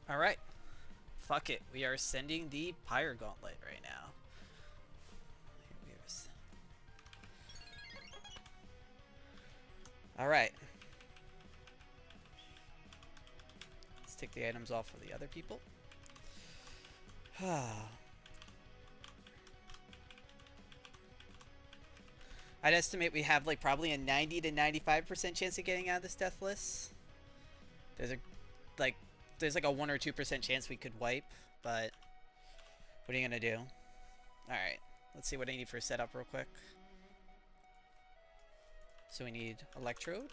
Alright. Fuck it. We are sending the Pyre Gauntlet right now. Alright. Let's take the items off for the other people. I'd estimate we have like probably a 90 to 95% chance of getting out of this death list. There's a like there's like a 1 or 2% chance we could wipe, but what are you gonna do? Alright, let's see what I need for setup real quick. So we need electrode.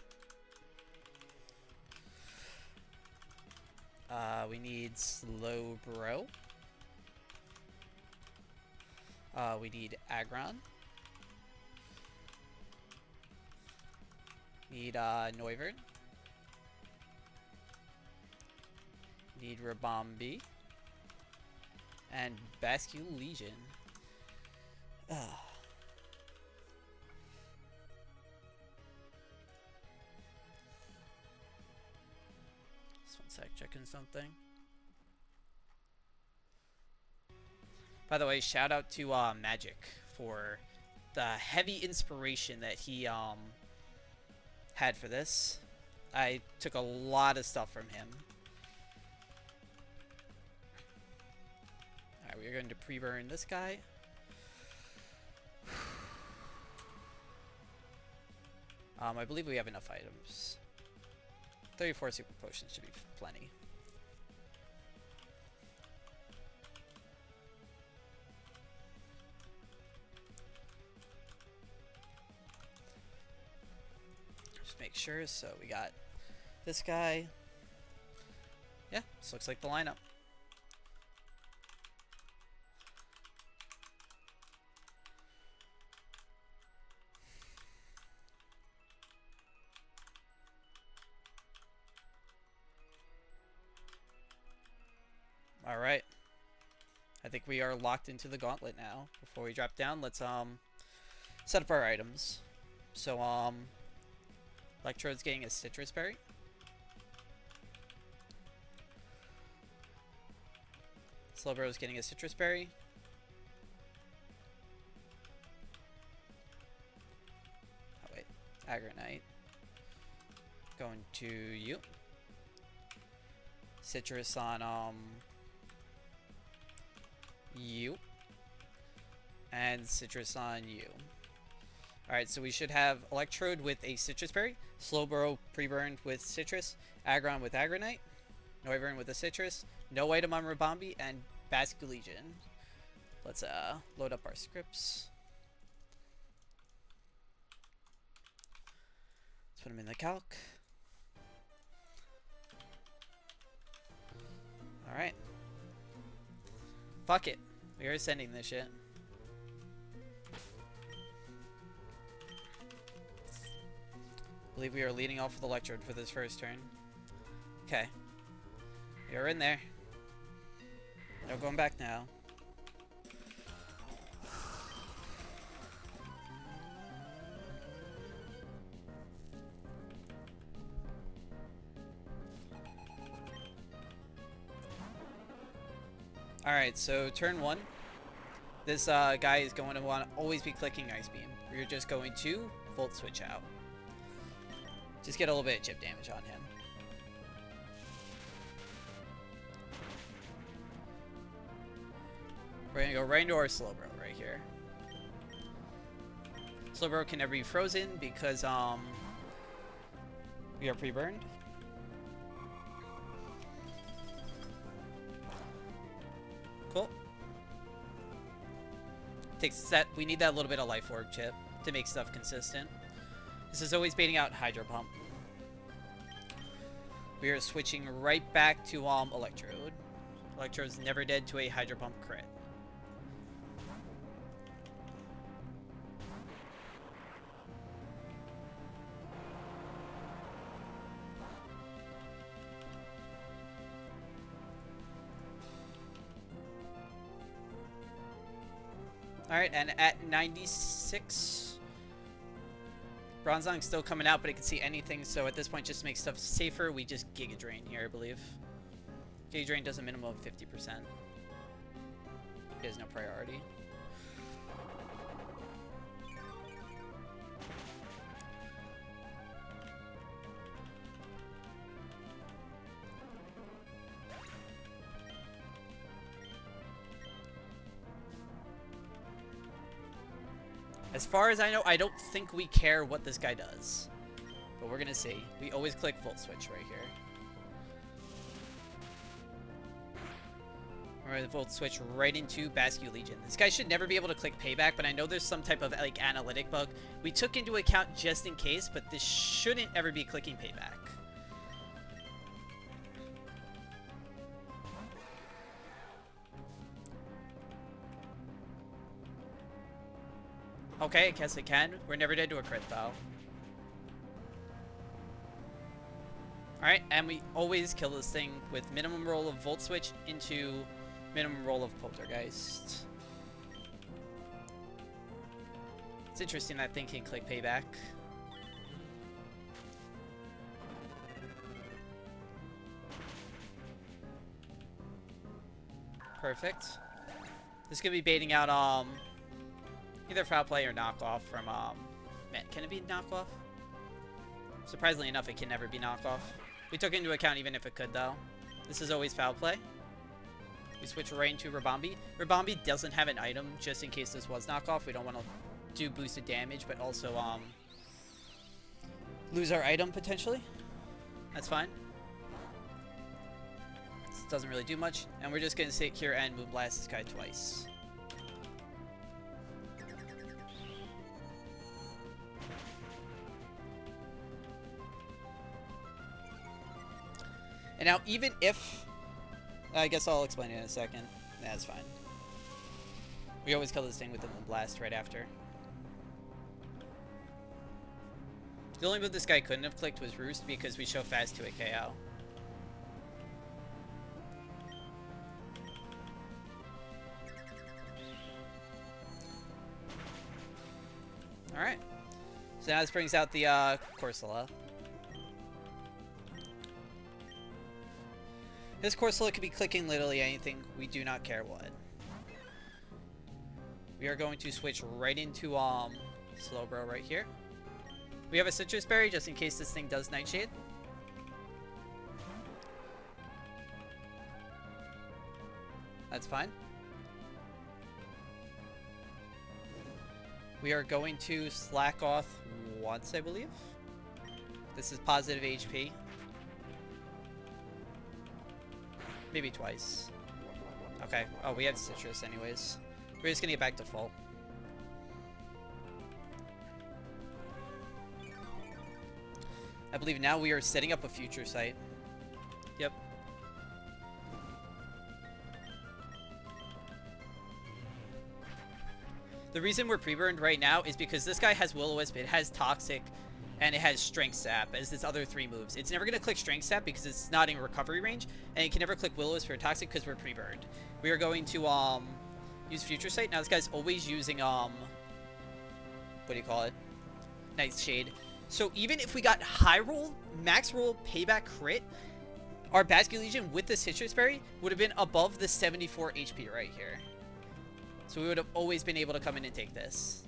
We need slow bro. We need Agron. Need Noivern. Need Rabombi. And Bascule Legion. Ugh. Just one sec, checking something. By the way, shout out to Magic for the heavy inspiration that he had for this. I took a lot of stuff from him. Alright, we're going to pre-burn this guy. I believe we have enough items. 34 super potions should be plenty. Just make sure. So we got this guy. Yeah, this looks like the lineup. Alright. I think we are locked into the gauntlet now. Before we drop down, let's set up our items. So Electrode's getting a citrus berry. Slowbro's getting a citrus berry. Oh wait, Agronite. Going to you. Citrus on you. And citrus on you. Alright, so we should have Electrode with a citrus berry, Slowbro pre-burned with citrus, Agron with Agronite, Noivern with a citrus, no item on Rabombi, and Bascule Legion. Let's load up our scripts. Let's put them in the calc. Alright. Fuck it. We are sending this shit. I believe we are leading off with Electrode for this first turn. Okay. You're in there. No going back now. Alright, so turn 1. This guy is going to want to always be clicking Ice Beam. We're just going to Volt Switch out. Just get a little bit of chip damage on him. We're going to go right into our Slowbro right here. Slowbro can never be frozen because we are pre-burned. Cool. Takes that. We need that little bit of Life Orb chip to make stuff consistent. This is always baiting out Hydro Pump. We are switching right back to Electrode. Electrode's never dead to a Hydro Pump crit. Alright, and at 96, Bronzong's still coming out, but it can see anything, so at this point, just to make stuff safer, we just Giga Drain here, I believe. Gauge Drain does a minimum of 50%. It has no priority. As far as I know, I don't think we care what this guy does. But we're gonna see. We always click Volt Switch right here. Alright, the Volt Switch right into Basque Legion. This guy should never be able to click Payback, but I know there's some type of like analytic bug we took into account just in case, but this shouldn't ever be clicking Payback. Okay, I guess it can. We're never dead to a crit, though. Alright, and we always kill this thing with minimum roll of Volt Switch into minimum roll of Poltergeist. It's interesting that thing can click Payback. Perfect. This could be baiting out, either foul play or knockoff from, man, can it be knockoff? Surprisingly enough, it can never be knockoff. We took into account even if it could, though. This is always foul play. We switch right into Rabambi. Rabambi doesn't have an item, just in case this was knockoff. We don't want to do boosted damage, but also, lose our item, potentially. That's fine. This doesn't really do much. And we're just going to sit here and Moonblast this guy twice. And now, even if... I guess I'll explain it in a second. That's fine. We always kill this thing with the Moonblast right after. The only move this guy couldn't have clicked was Roost because we show fast to a KO. Alright. So now this brings out the Corsola. This Corsola could be clicking literally anything. We do not care what. We are going to switch right into Slowbro right here. We have a Citrus Berry just in case this thing does Nightshade. That's fine. We are going to Slack Off once, I believe. This is positive HP. Maybe twice. Okay. Oh, we have Citrus anyways. We're just gonna get back to full. I believe now we are setting up a future site. Yep. The reason we're pre-burned right now is because this guy has Will-O-Wisp, it has Toxic, and it has Strength Sap as its other three moves. It's never going to click Strength Sap because it's not in recovery range, and it can never click Will-O-Wisp or Toxic because we're pre-burned. We are going to use Future Sight. Now this guy's always using what do you call it? Nightshade. So even if we got high roll, max roll, payback crit, our Basque Legion with the Citrus Berry would have been above the 74 HP right here. So we would have always been able to come in and take this.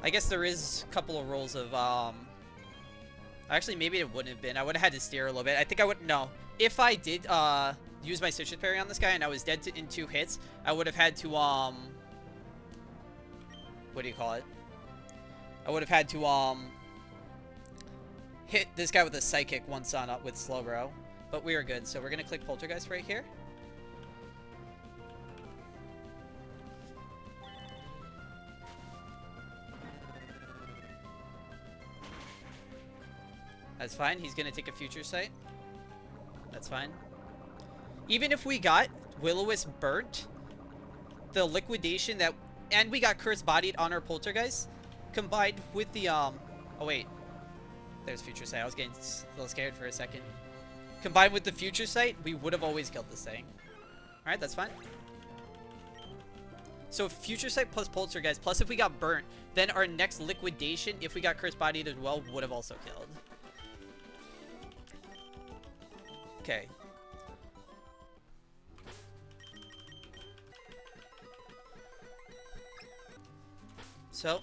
I guess there is a couple of rolls of, actually, maybe it wouldn't have been. I would have had to steer a little bit. I think I would, no. If I did, use my Citrus Berry on this guy and I was dead in 2 hits, I would have had to, what do you call it? I would have had to, hit this guy with a Psychic once on up with Slowbro. But we are good, so we're going to click Poltergeist right here. That's fine. He's going to take a Future Sight. That's fine. Even if we got Will-O-Wisp burnt, the liquidation that... And we got Curse Bodied on our Poltergeist, combined with the, oh, wait. There's Future Sight. I was getting a little scared for a second. Combined with the Future Sight, we would have always killed this thing. Alright, that's fine. So Future Sight plus Poltergeist, plus if we got burnt, then our next liquidation, if we got Cursed Bodied as well, would have also killed. Okay. So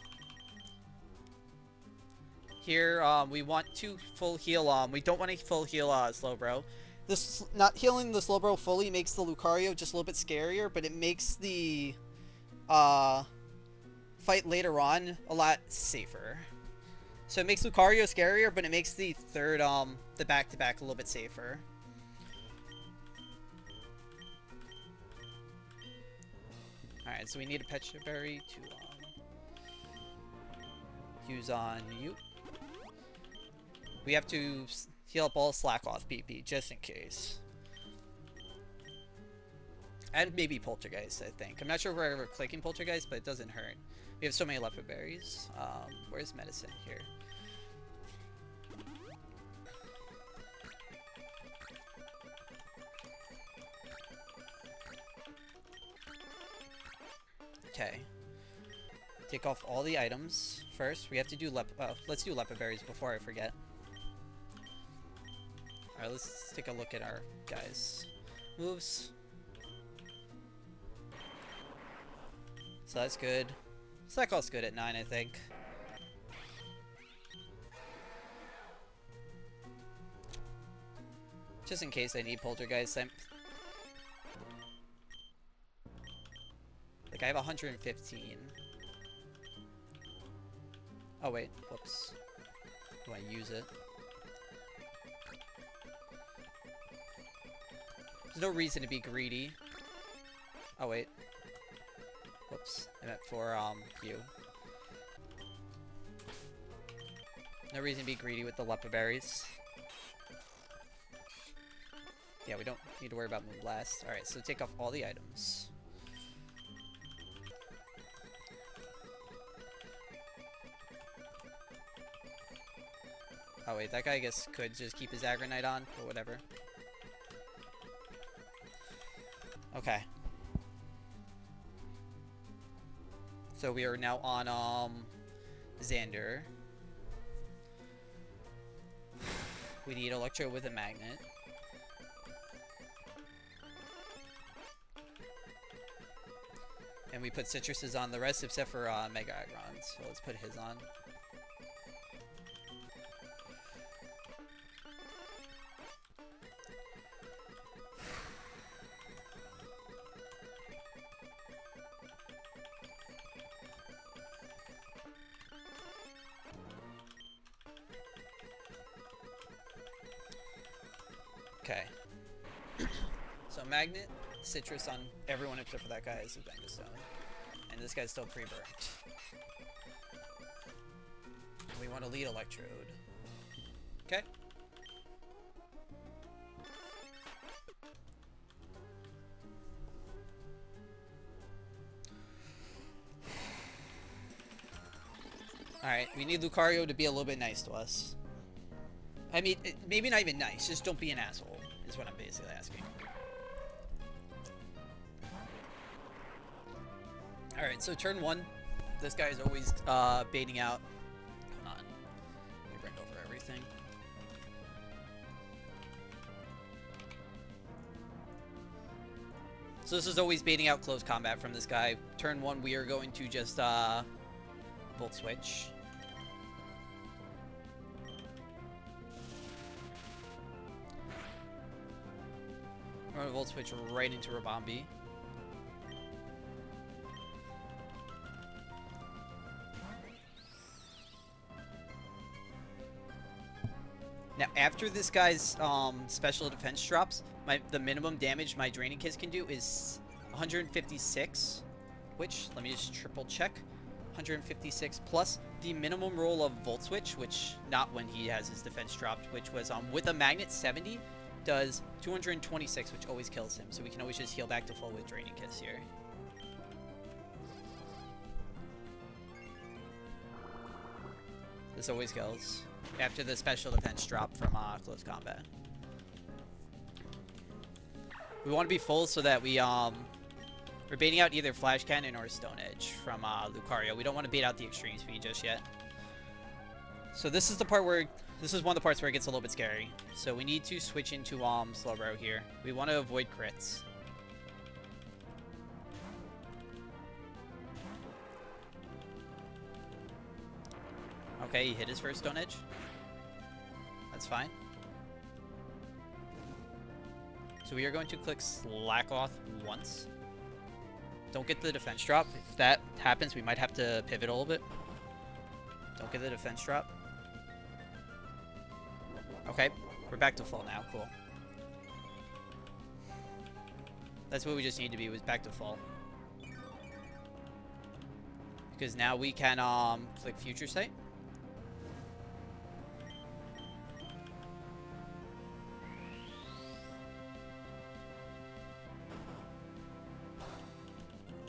here, we want to full heal. We don't want to full heal Slowbro. This not healing the Slowbro fully makes the Lucario just a little bit scarier, but it makes the fight later on a lot safer. So it makes Lucario scarier, but it makes the third the back-to-back a little bit safer. All right, so we need a Petra Berry to use on you. We have to heal up all slack off PP, just in case. And maybe Poltergeist, I think. I'm not sure if we're ever clicking Poltergeist, but it doesn't hurt. We have so many leopard berries. Where's medicine here? Okay. Take off all the items first. We have to do let's do leopard berries before I forget. Alright, let's take a look at our guys' moves. So that's good. Slack off's good at 9, I think. Just in case I need Poltergeist. Like, I have 115. Oh, wait. Whoops. Do I use it? There's no reason to be greedy. Oh, wait. Whoops. I meant for, you. No reason to be greedy with the leopard berries. Yeah, we don't need to worry about Moonblast. Alright, so take off all the items. Oh wait, that guy I guess could just keep his Aggronite on, or whatever. Okay. So we are now on, Xander. We need Electro with a Magnet. And we put Citruses on the rest except for, Mega Aggron, so let's put his on. Okay. So Magnet, Citrus on everyone except for that guy is a Benga Stone. And this guy's still pre-burnt. We want to lead Electrode. Okay. Alright, we need Lucario to be a little bit nice to us. I mean, maybe not even nice, just don't be an asshole, is what I'm basically asking. Alright, so turn 1. This guy is always baiting out. Hold on. Let me bring over everything. So this is always baiting out close combat from this guy. Turn 1, we are going to just Volt Switch. We're going to Volt Switch right into Rabombi. Now, after this guy's special defense drops, the minimum damage my Draining Kiss can do is 156, which, let me just triple check, 156 plus the minimum roll of Volt Switch, which, not when he has his defense dropped, which was with a Magnet 70, does 226, which always kills him, so we can always just heal back to full with Draining Kiss here. This always kills after the special defense drop from close combat. We want to be full so that we We're baiting out either Flash Cannon or Stone Edge from Lucario. We don't want to bait out the Extreme Speed just yet. So this is the part where... This is one of the parts where it gets a little bit scary. So we need to switch into Slowbro here. We want to avoid crits. Okay, he hit his first Stone Edge. That's fine. So we are going to click Slack Off once. Don't get the defense drop. If that happens, we might have to pivot a little bit. Don't get the defense drop. Okay, we're back to full now. Cool. That's what we just need to be, was back to full. Because now we can click Future Sight.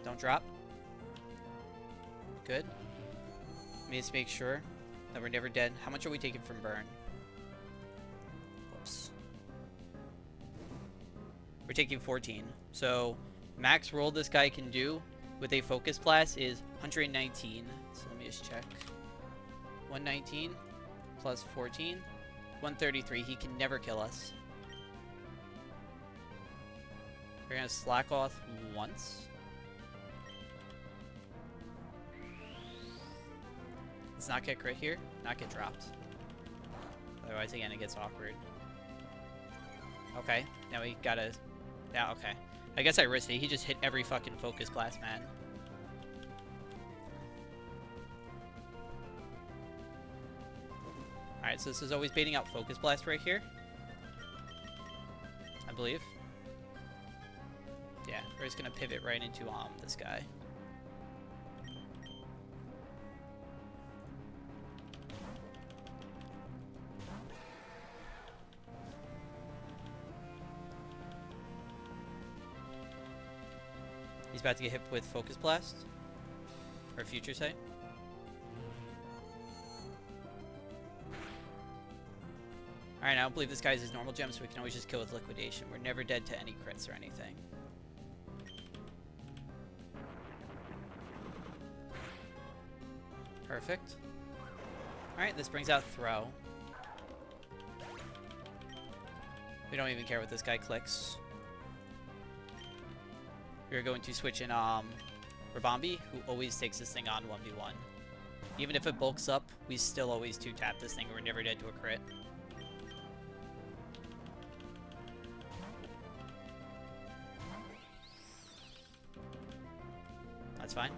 Don't drop. Good. Let me just make sure that we're never dead. How much are we taking from burn? Whoops. We're taking 14. So max roll this guy can do with a focus blast is 119. So let me just check. 119 plus 14. 133. He can never kill us. We're going to slack off once. Let's not get crit here, not get dropped. Otherwise, again, it gets awkward. Okay, now we gotta... Yeah, okay. I guess I risked it. He just hit every fucking focus blast, man. Alright, so this is always baiting out focus blast right here. I believe. Yeah, we're just gonna pivot right into this guy. He's about to get hit with Focus Blast. Or Future Sight. Alright, I don't believe this guy's his normal gem, so we can always just kill with Liquidation. We're never dead to any crits or anything. Perfect. Alright, this brings out Throw. We don't even care what this guy clicks. We're going to switch in Rabambi, who always takes this thing on 1v1. Even if it bulks up, we still always 2-tap this thing. We're never dead to a crit. That's fine.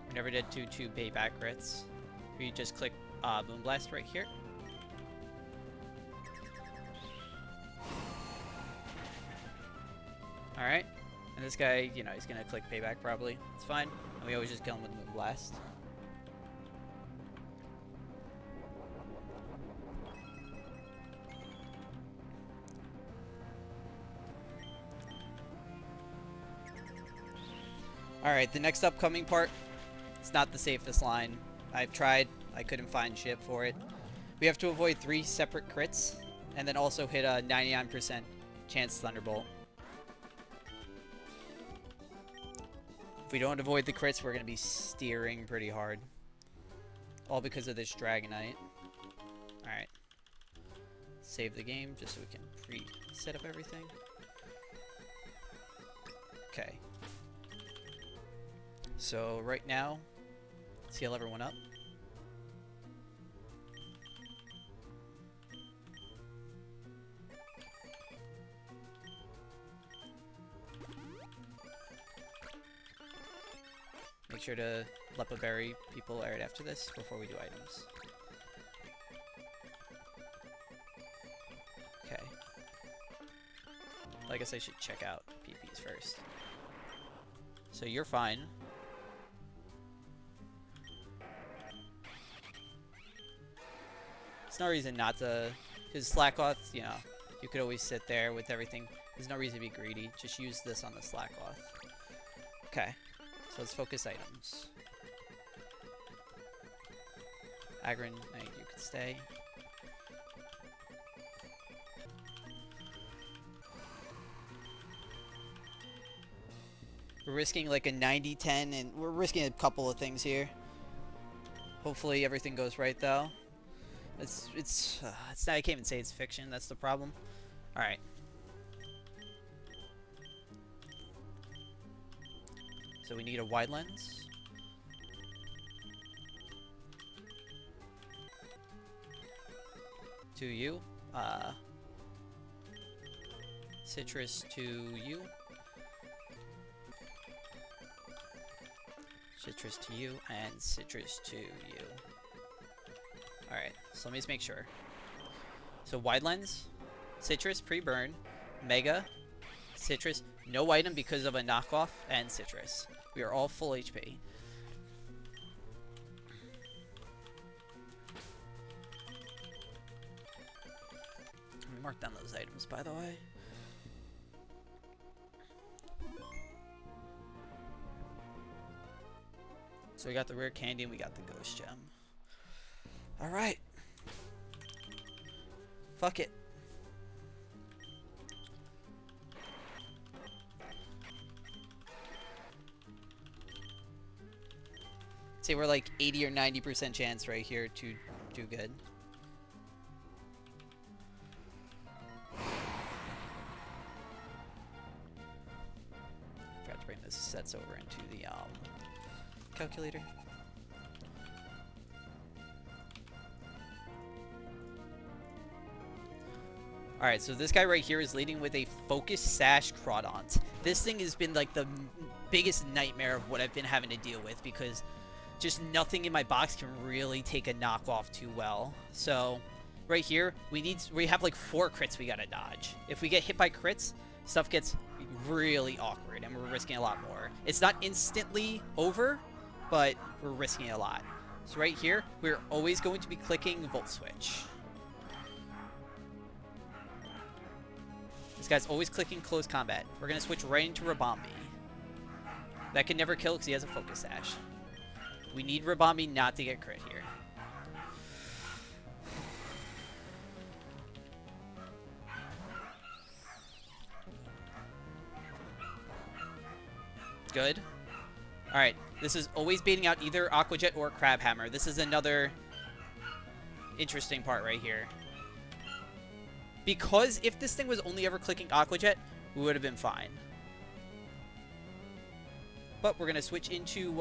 We're never dead to 2 payback crits. We just click Boom Blast right here. Alright. And this guy, you know, he's gonna click payback probably. It's fine. And we always just kill him with Moon Blast. Alright, the next upcoming part, it's not the safest line. I've tried, I couldn't find shit for it. We have to avoid 3 separate crits, and then also hit a 99% chance Thunderbolt. If we don't avoid the crits, we're going to be steering pretty hard. All because of this Dragonite. Alright. Save the game just so we can pre-set up everything. Okay. So right now, let's heal everyone up. Make sure to Lepa Berry people right after this before we do items. Okay. I guess I should check out PPs first. So you're fine. There's no reason not to, because Slackoth, you know, you could always sit there with everything. There's no reason to be greedy. Just use this on the Slackoth. Okay. So let's focus items. Agron, no, you can stay. We're risking like a 90-10, and we're risking a couple of things here. Hopefully everything goes right though. It's not, I can't even say it's fiction. That's the problem. All right. So we need a wide lens. To you. Citrus to you. Citrus to you, and citrus to you. Alright, so let me just make sure. So wide lens, citrus, pre-burn, mega, citrus, no item because of a knockoff, and citrus. We are all full HP. Let me mark down those items, by the way. So we got the rare candy and we got the ghost gem. Alright. Fuck it. Say we're like 80 or 90% chance right here to do good. Forgot to bring the sets over into the calculator. Alright, so this guy right here is leading with a Focus Sash Crawdont. This thing has been like the biggest nightmare of what I've been having to deal with because just nothing in my box can really take a knockoff too well. So right here, we have like 4 crits we gotta dodge. If we get hit by crits, stuff gets really awkward and we're risking a lot more. It's not instantly over, but we're risking a lot. So right here, we're always going to be clicking Volt Switch. This guy's always clicking Close Combat. We're going to switch right into Rabambi. That can never kill because he has a Focus Sash. We need Rabambi not to get crit here. Good. Alright, this is always baiting out either Aqua Jet or Crab Hammer. This is another interesting part right here. Because if this thing was only ever clicking Aqua Jet, we would have been fine. But we're going to switch into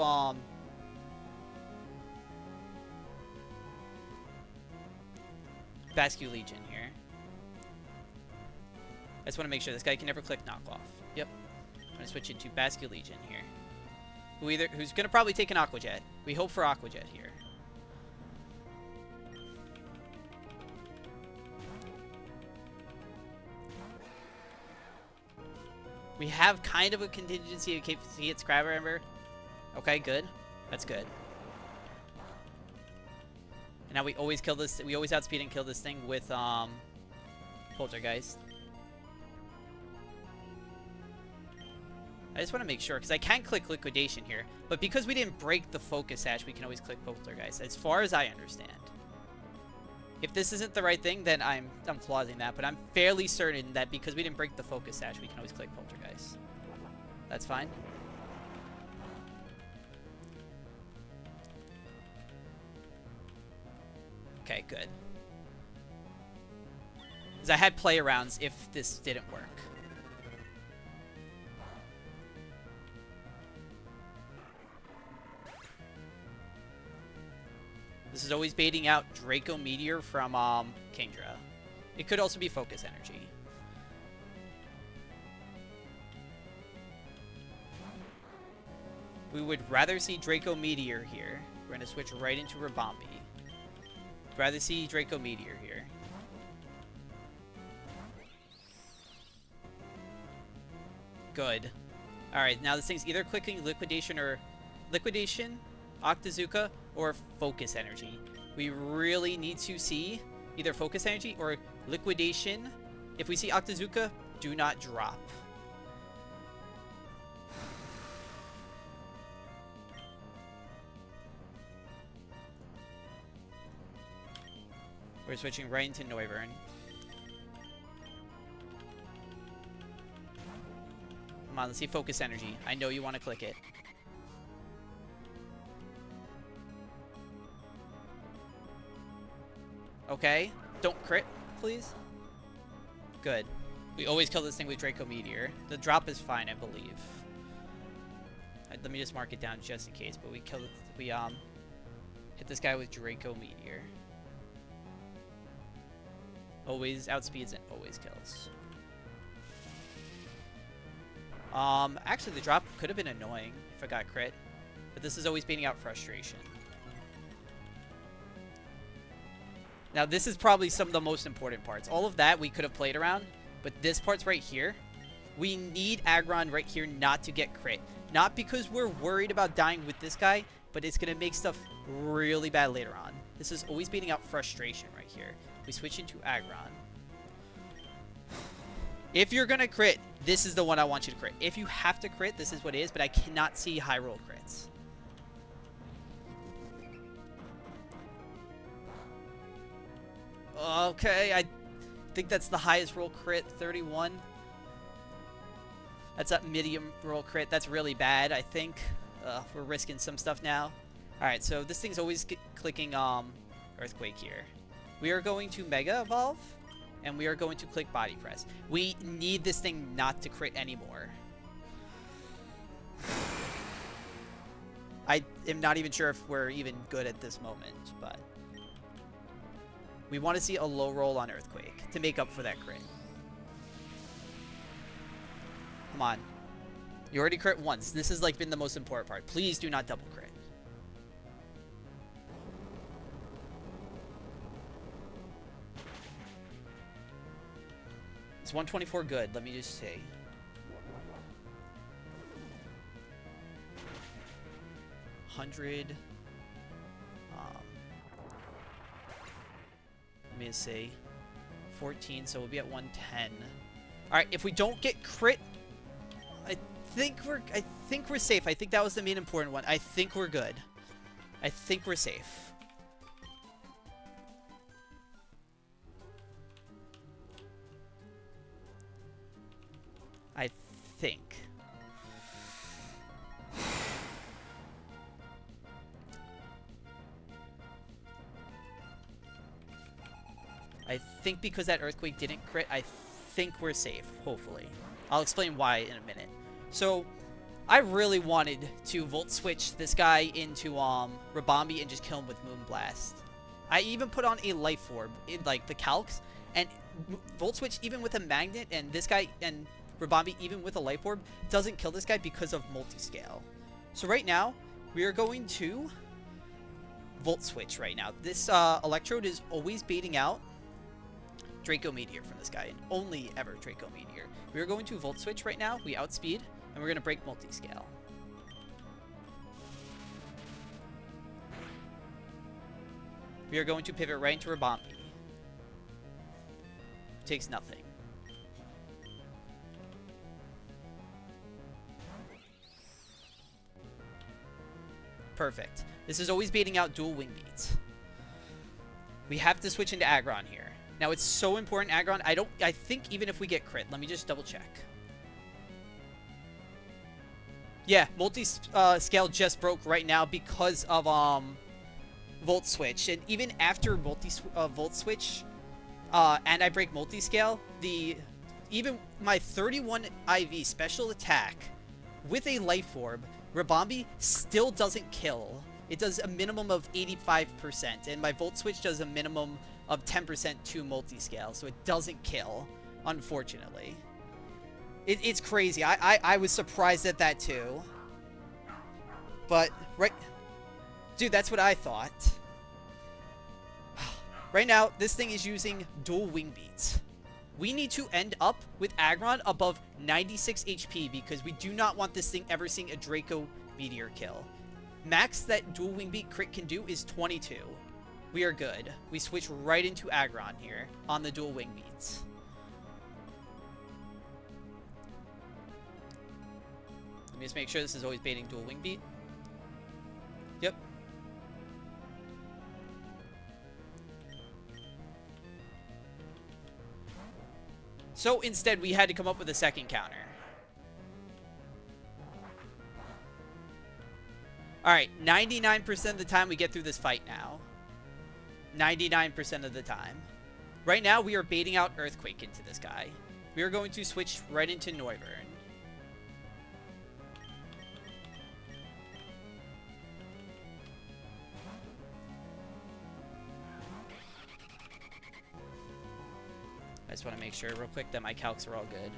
Basque Legion here. I just want to make sure this guy can never click knockoff. Yep. I'm going to switch into Basque Legion here. Who's going to probably take an Aqua Jet. We hope for Aqua Jet here. We have kind of a contingency in case he hits Crab Hammer. Okay, good. That's good. And now we always kill this. We always outspeed and kill this thing with Poltergeist. I just want to make sure because I can click Liquidation here, but because we didn't break the Focus Sash, we can always click Poltergeist. As far as I understand. If this isn't the right thing, then I'm flausing that, but I'm fairly certain that because we didn't break the Focus Sash, we can always click Poltergeist. That's fine. Okay, good. Because I had play arounds if this didn't work. This is always baiting out Draco Meteor from Kingdra. It could also be Focus Energy. We would rather see Draco Meteor here. We're going to switch right into Rabambi. Rather see Draco Meteor here. Good. Alright, now this thing's either clicking Liquidation or Liquidation, Octazooka, or Focus Energy. We really need to see either Focus Energy or Liquidation. If we see Octazooka, do not drop. We're switching right into Noivern. Come on, let's see focus energy. I know you want to click it. Okay. Don't crit, please. Good. We always kill this thing with Draco Meteor. The drop is fine, I believe. Let me just mark it down just in case. But we killed it. We hit this guy with Draco Meteor. Always outspeeds and always kills. Actually, the drop could have been annoying if I got crit, but this is always beating out frustration. Now, this is probably some of the most important parts. All of that we could have played around, but this part's right here. We need Aggron right here not to get crit. Not because we're worried about dying with this guy, but it's going to make stuff really bad later on. This is always beating out frustration right here. We switch into Aggron. If you're going to crit, this is the one I want you to crit. If you have to crit, this is what it is, but I cannot see high roll crits. Okay, I think that's the highest roll crit, 31. That's a medium roll crit. That's really bad, I think. We're risking some stuff now. Alright, so this thing's always clicking Earthquake here. We are going to Mega Evolve, and we are going to click Body Press. We need this thing not to crit anymore. I am not even sure if we're even good at this moment, but we want to see a low roll on Earthquake to make up for that crit. Come on. You already crit once. This has like been the most important part. Please do not double crit. It's 124 good. Let me just say. Let me just say 14, so we'll be at 110. All right, if we don't get crit, I think we're safe. I think that was the main important one. I think we're good. I think we're safe. I think. I think because that Earthquake didn't crit, I think we're safe, hopefully. I'll explain why in a minute. So, I really wanted to Volt Switch this guy into Rabambi and just kill him with Moonblast. I even put on a Life Orb in like the calcs, and Volt Switch even with a Magnet, and this guy, and Rabambi even with a Life Orb, doesn't kill this guy because of Multiscale. So right now, we are going to Volt Switch right now. This Electrode is always baiting out Draco Meteor from this guy, and only ever Draco Meteor. We are going to Volt Switch right now. We outspeed, and we're going to break Multiscale. We are going to pivot right into Rabambi. Takes nothing. Perfect. This is always baiting out dual Wing Beats. We have to switch into Aggron here. Now, it's so important, Aggron. I think even if we get crit, let me just double check. Yeah, Multiscale just broke right now because of Volt Switch. And even after Volt Switch and I break Multiscale, even my 31 IV special attack with a Life Orb, Rabambi still doesn't kill. It does a minimum of 85%, and my Volt Switch does a minimum of 10% to Multiscale, so it doesn't kill, unfortunately. It's crazy. I was surprised at that too. But, right... Dude, that's what I thought. Right now, this thing is using dual Wing Beats. We need to end up with Aggron above 96 HP because we do not want this thing ever seeing a Draco Meteor kill. Max that dual Wing Beat crit can do is 22. We are good. We switch right into Aggron here on the dual Wing Beats. Let me just make sure this is always baiting dual Wing Beat. Yep. So instead, we had to come up with a second counter. Alright, 99% of the time we get through this fight now. 99% of the time. Right now, we are baiting out Earthquake into this guy. We are going to switch right into Noivern. I just want to make sure real quick that my calcs are all good.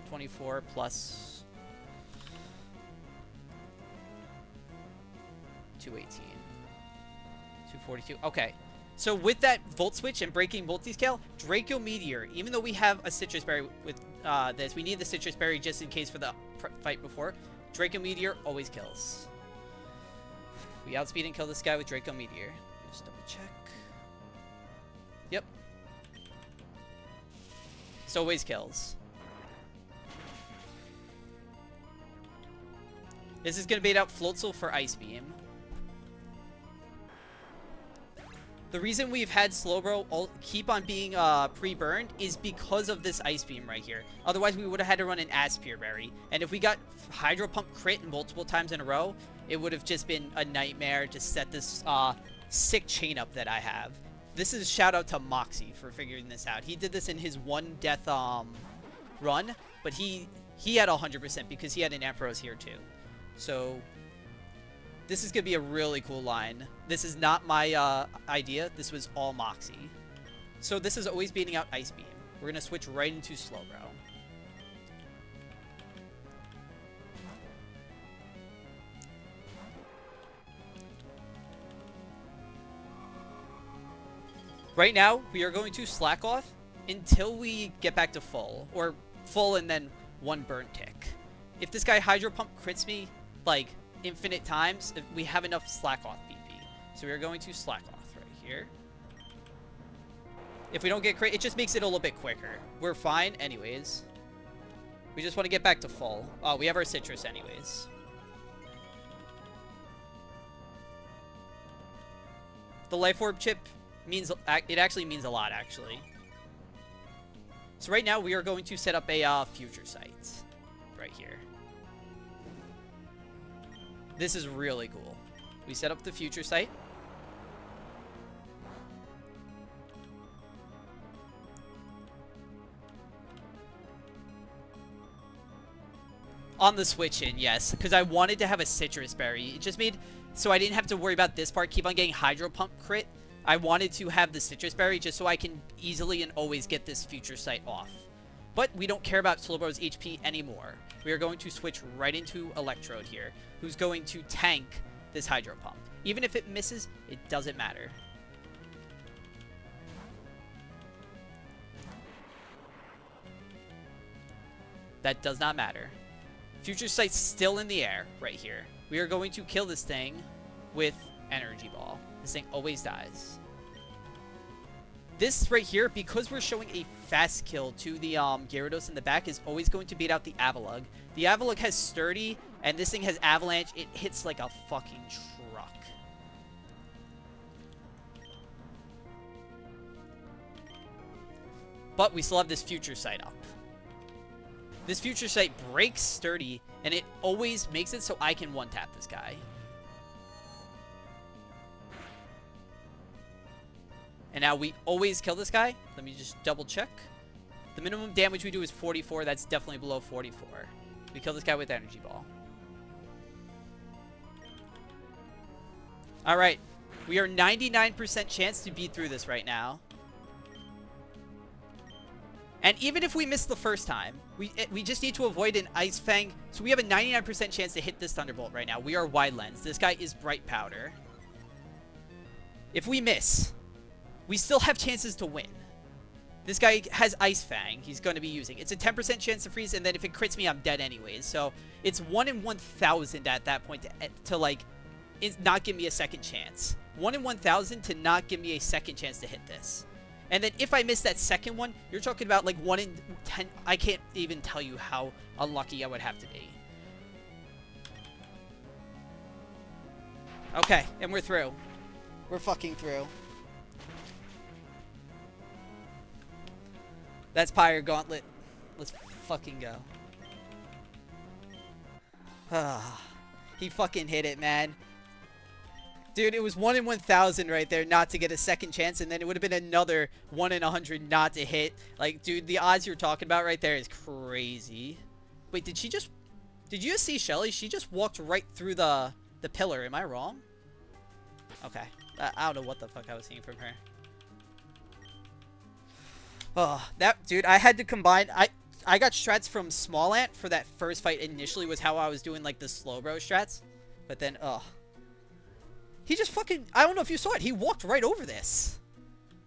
24 plus 218. 242. Okay. So with that Volt Switch and breaking Multiscale, Draco Meteor, even though we have a Citrus Berry with this, we need the Citrus Berry just in case for the fight before. Draco Meteor always kills. We outspeed and kill this guy with Draco Meteor. Just double check. Yep. So always kills. This is going to bait out Floatzel for Ice Beam. The reason we've had Slowbro keep on being pre-burned is because of this Ice Beam right here. Otherwise, we would have had to run an Aspire Berry. And if we got Hydro Pump crit multiple times in a row, it would have just been a nightmare to set this sick chain up that I have. This is shout out to Moxie for figuring this out. He did this in his one death run, but he had 100% because he had an Ampharos here too. So this is going to be a really cool line. This is not my idea. This was all Moxie. So this is always beating out Ice Beam. We're going to switch right into Slowbro. Right now, we are going to slack off until we get back to full. Or full and then one burn tick. If this guy Hydro Pump crits me, like, infinite times, we have enough slack off BP. So we are going to slack off right here. If we don't get crit, it just makes it a little bit quicker. We're fine anyways. We just want to get back to full. Oh, we have our Citrus anyways. The Life Orb chip means, it actually means a lot, actually. So right now, we are going to set up a future site right here. This is really cool. We set up the future site. On the switch in, yes, because I wanted to have a Citrus Berry. It just made so I didn't have to worry about this part. Keep on getting Hydro Pump crit. I wanted to have the Citrus Berry just so I can easily and always get this future sight off. But we don't care about Slowbro's HP anymore. We are going to switch right into Electrode here, who's going to tank this Hydro Pump. Even if it misses, it doesn't matter. That does not matter. Future Sight's still in the air right here. We are going to kill this thing with Energy Ball. This thing always dies. This right here, because we're showing a fast kill to the Gyarados in the back, is always going to beat out the Avalugg. The Avalugg has Sturdy, and this thing has Avalanche. It hits like a fucking truck. But we still have this Future Sight up. This Future Sight breaks Sturdy, and it always makes it so I can one-tap this guy. And now we always kill this guy. Let me just double check. The minimum damage we do is 44. That's definitely below 44. We kill this guy with Energy Ball. Alright. We are 99% chance to beat through this right now. And even if we miss the first time, we just need to avoid an Ice Fang. So we have a 99% chance to hit this Thunderbolt right now. We are Wide Lens. This guy is Bright Powder. If we miss, we still have chances to win. This guy has Ice Fang he's going to be using. It's a 10% chance to freeze, and then if it crits me, I'm dead anyways. So it's 1 in 1,000 at that point to like, not give me a second chance. 1 in 1,000 to not give me a second chance to hit this. And then if I miss that second one, you're talking about like 1 in 10. I can't even tell you how unlucky I would have to be. Okay, and we're through. We're fucking through. That's Pyre Gauntlet. Let's fucking go. He fucking hit it, man. Dude, it was 1 in 1,000 right there not to get a second chance, and then it would have been another 1 in 100 not to hit. Like, dude, the odds you're talking about right there is crazy. Wait, did you just see Shelly? She just walked right through the pillar. Am I wrong? Okay. I don't know what the fuck I was seeing from her. Oh, dude, I had to combine. I got strats from Small Ant for that first fight initially was how I was doing, like, the slow bro strats. But then, he just fucking, I don't know if you saw it. He walked right over this.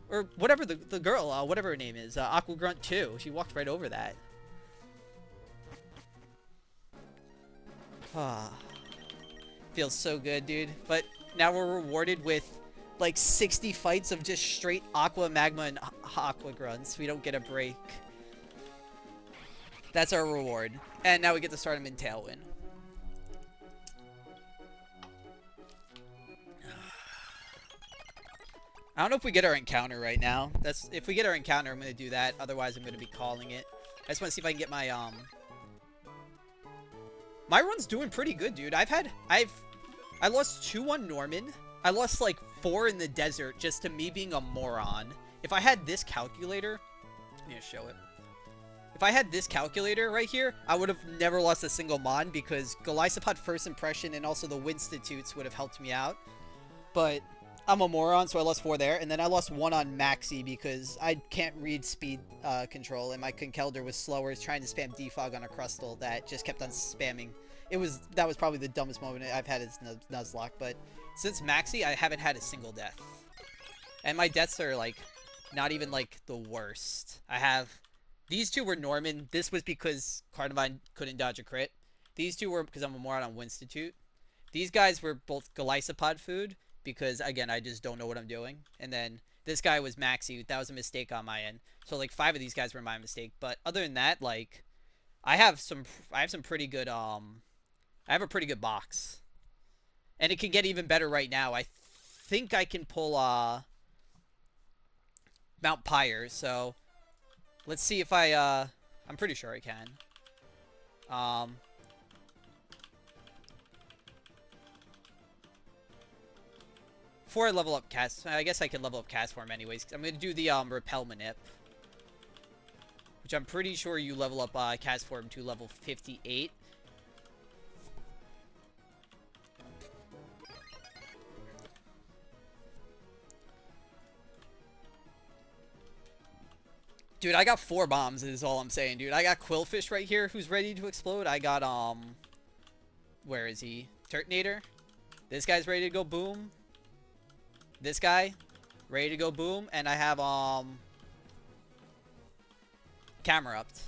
Or whatever the girl, whatever her name is, Aqua Grunt 2. She walked right over that. Feels so good, dude. But now we're rewarded with like 60 fights of just straight Aqua, Magma, and Aqua Grunts. We don't get a break. That's our reward. And now we get to start him in Tailwind. I don't know if we get our encounter right now. If we get our encounter, I'm going to do that. Otherwise, I'm going to be calling it. I just want to see if I can get my, My run's doing pretty good, dude. I lost 2 on Norman. I lost, like, 4 in the desert just to me being a moron. If I had this calculator... Let me just show it. If I had this calculator right here, I would have never lost a single mon because Golisopod First Impression and also the Winstitutes would have helped me out. But... I'm a moron, so I lost 4 there. And then I lost 1 on Maxi because I can't read speed control. And my Conkeldurr was slower, trying to spam defog on a Crustle that just kept on spamming. That was probably the dumbest moment I've had as Nuzlocke. But since Maxi, I haven't had a single death. And my deaths are, like, not even, like, the worst. These 2 were Norman. This was because Carnivine couldn't dodge a crit. These 2 were because I'm a moron on Winstitute. These guys were both Golisopod food. Because, again, I just don't know what I'm doing. And then this guy was Maxi. That was a mistake on my end. So, like, 5 of these guys were my mistake. But other than that, like, I have some pretty good, I have a pretty good box. And it can get even better right now. I think I can pull, Mount Pyre. So, let's see if I'm pretty sure I can. Before I level up Cast, I guess I can level up Cast Form anyways. I'm going to do the Repel Manip. Which I'm pretty sure you level up Cast Form to level 58. Dude, I got 4 bombs is all I'm saying, dude. I got Quillfish right here who's ready to explode. I got, where is he? Turtonator. This guy's ready to go boom. This guy, ready to go boom, and I have, Camerupt.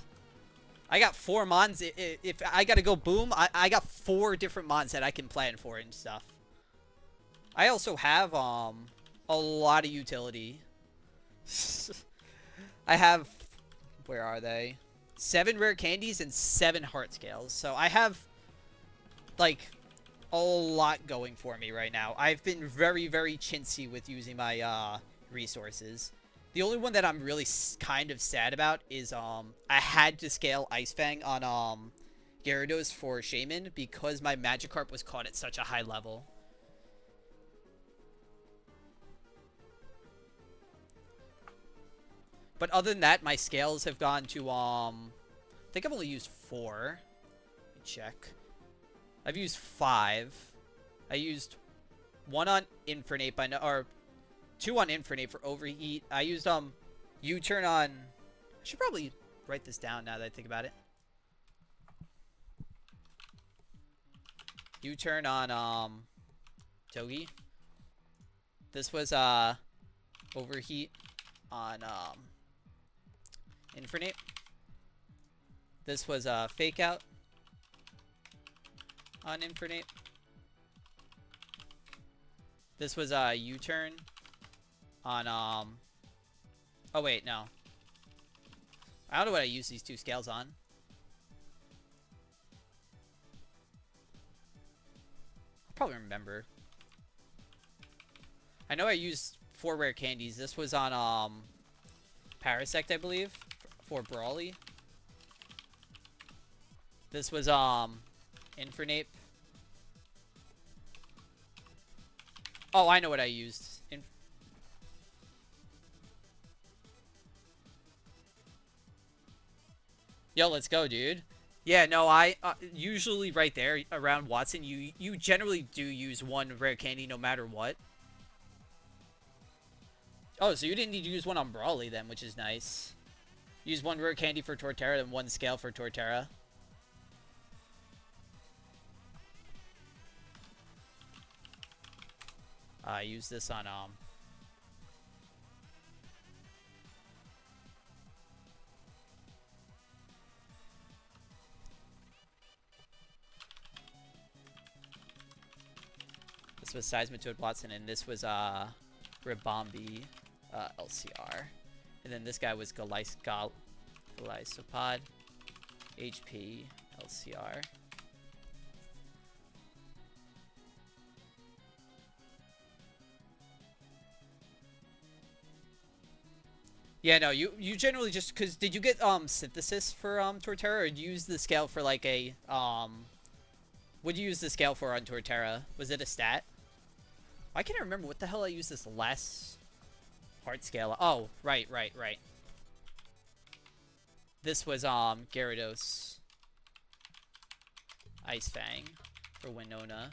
I got 4 mons. If I gotta go boom, I got 4 different mons that I can plan for and stuff. I also have, a lot of utility. I have, where are they? 7 rare candies and 7 heart scales. So I have, like... a lot going for me right now. I've been very, very chintzy with using my resources. The only one that I'm really kind of sad about is I had to scale Ice Fang on Gyarados for Shaman because my Magikarp was caught at such a high level. But other than that, my scales have gone to I think I've only used 4. Let me check. I've used 5. I used 1 on Infernape, or 2 on Infernape for Overheat. I used U-Turn on... I should probably write this down now that I think about it. U-Turn on Togi. This was Overheat on Infernape. This was Fake Out on Infernape. This was U-Turn on oh wait, no. I don't know what I used these 2 scales on. I'll probably remember. I know I used 4 rare candies. This was on Parasect, I believe, for Brawly. This was Infernape. Oh, I know what I used. Yo, let's go, dude. Yeah, no, I usually right there around Watson, you generally do use one rare candy no matter what. Oh, so you didn't need to use one on Brawly then, which is nice. Use one rare candy for Torterra and one scale for Torterra. I use this on this was Seismitoad Watson, and this was Ribombi LCR. And then this guy was Galisopod HP LCR. Yeah, no, you generally just because did you get synthesis for Torterra, or did you use the scale for like a what did you use the scale for on Torterra? Was it a stat? I can't remember what the hell I used this last heart scale. Oh, right. This was Gyarados Ice Fang for Winona.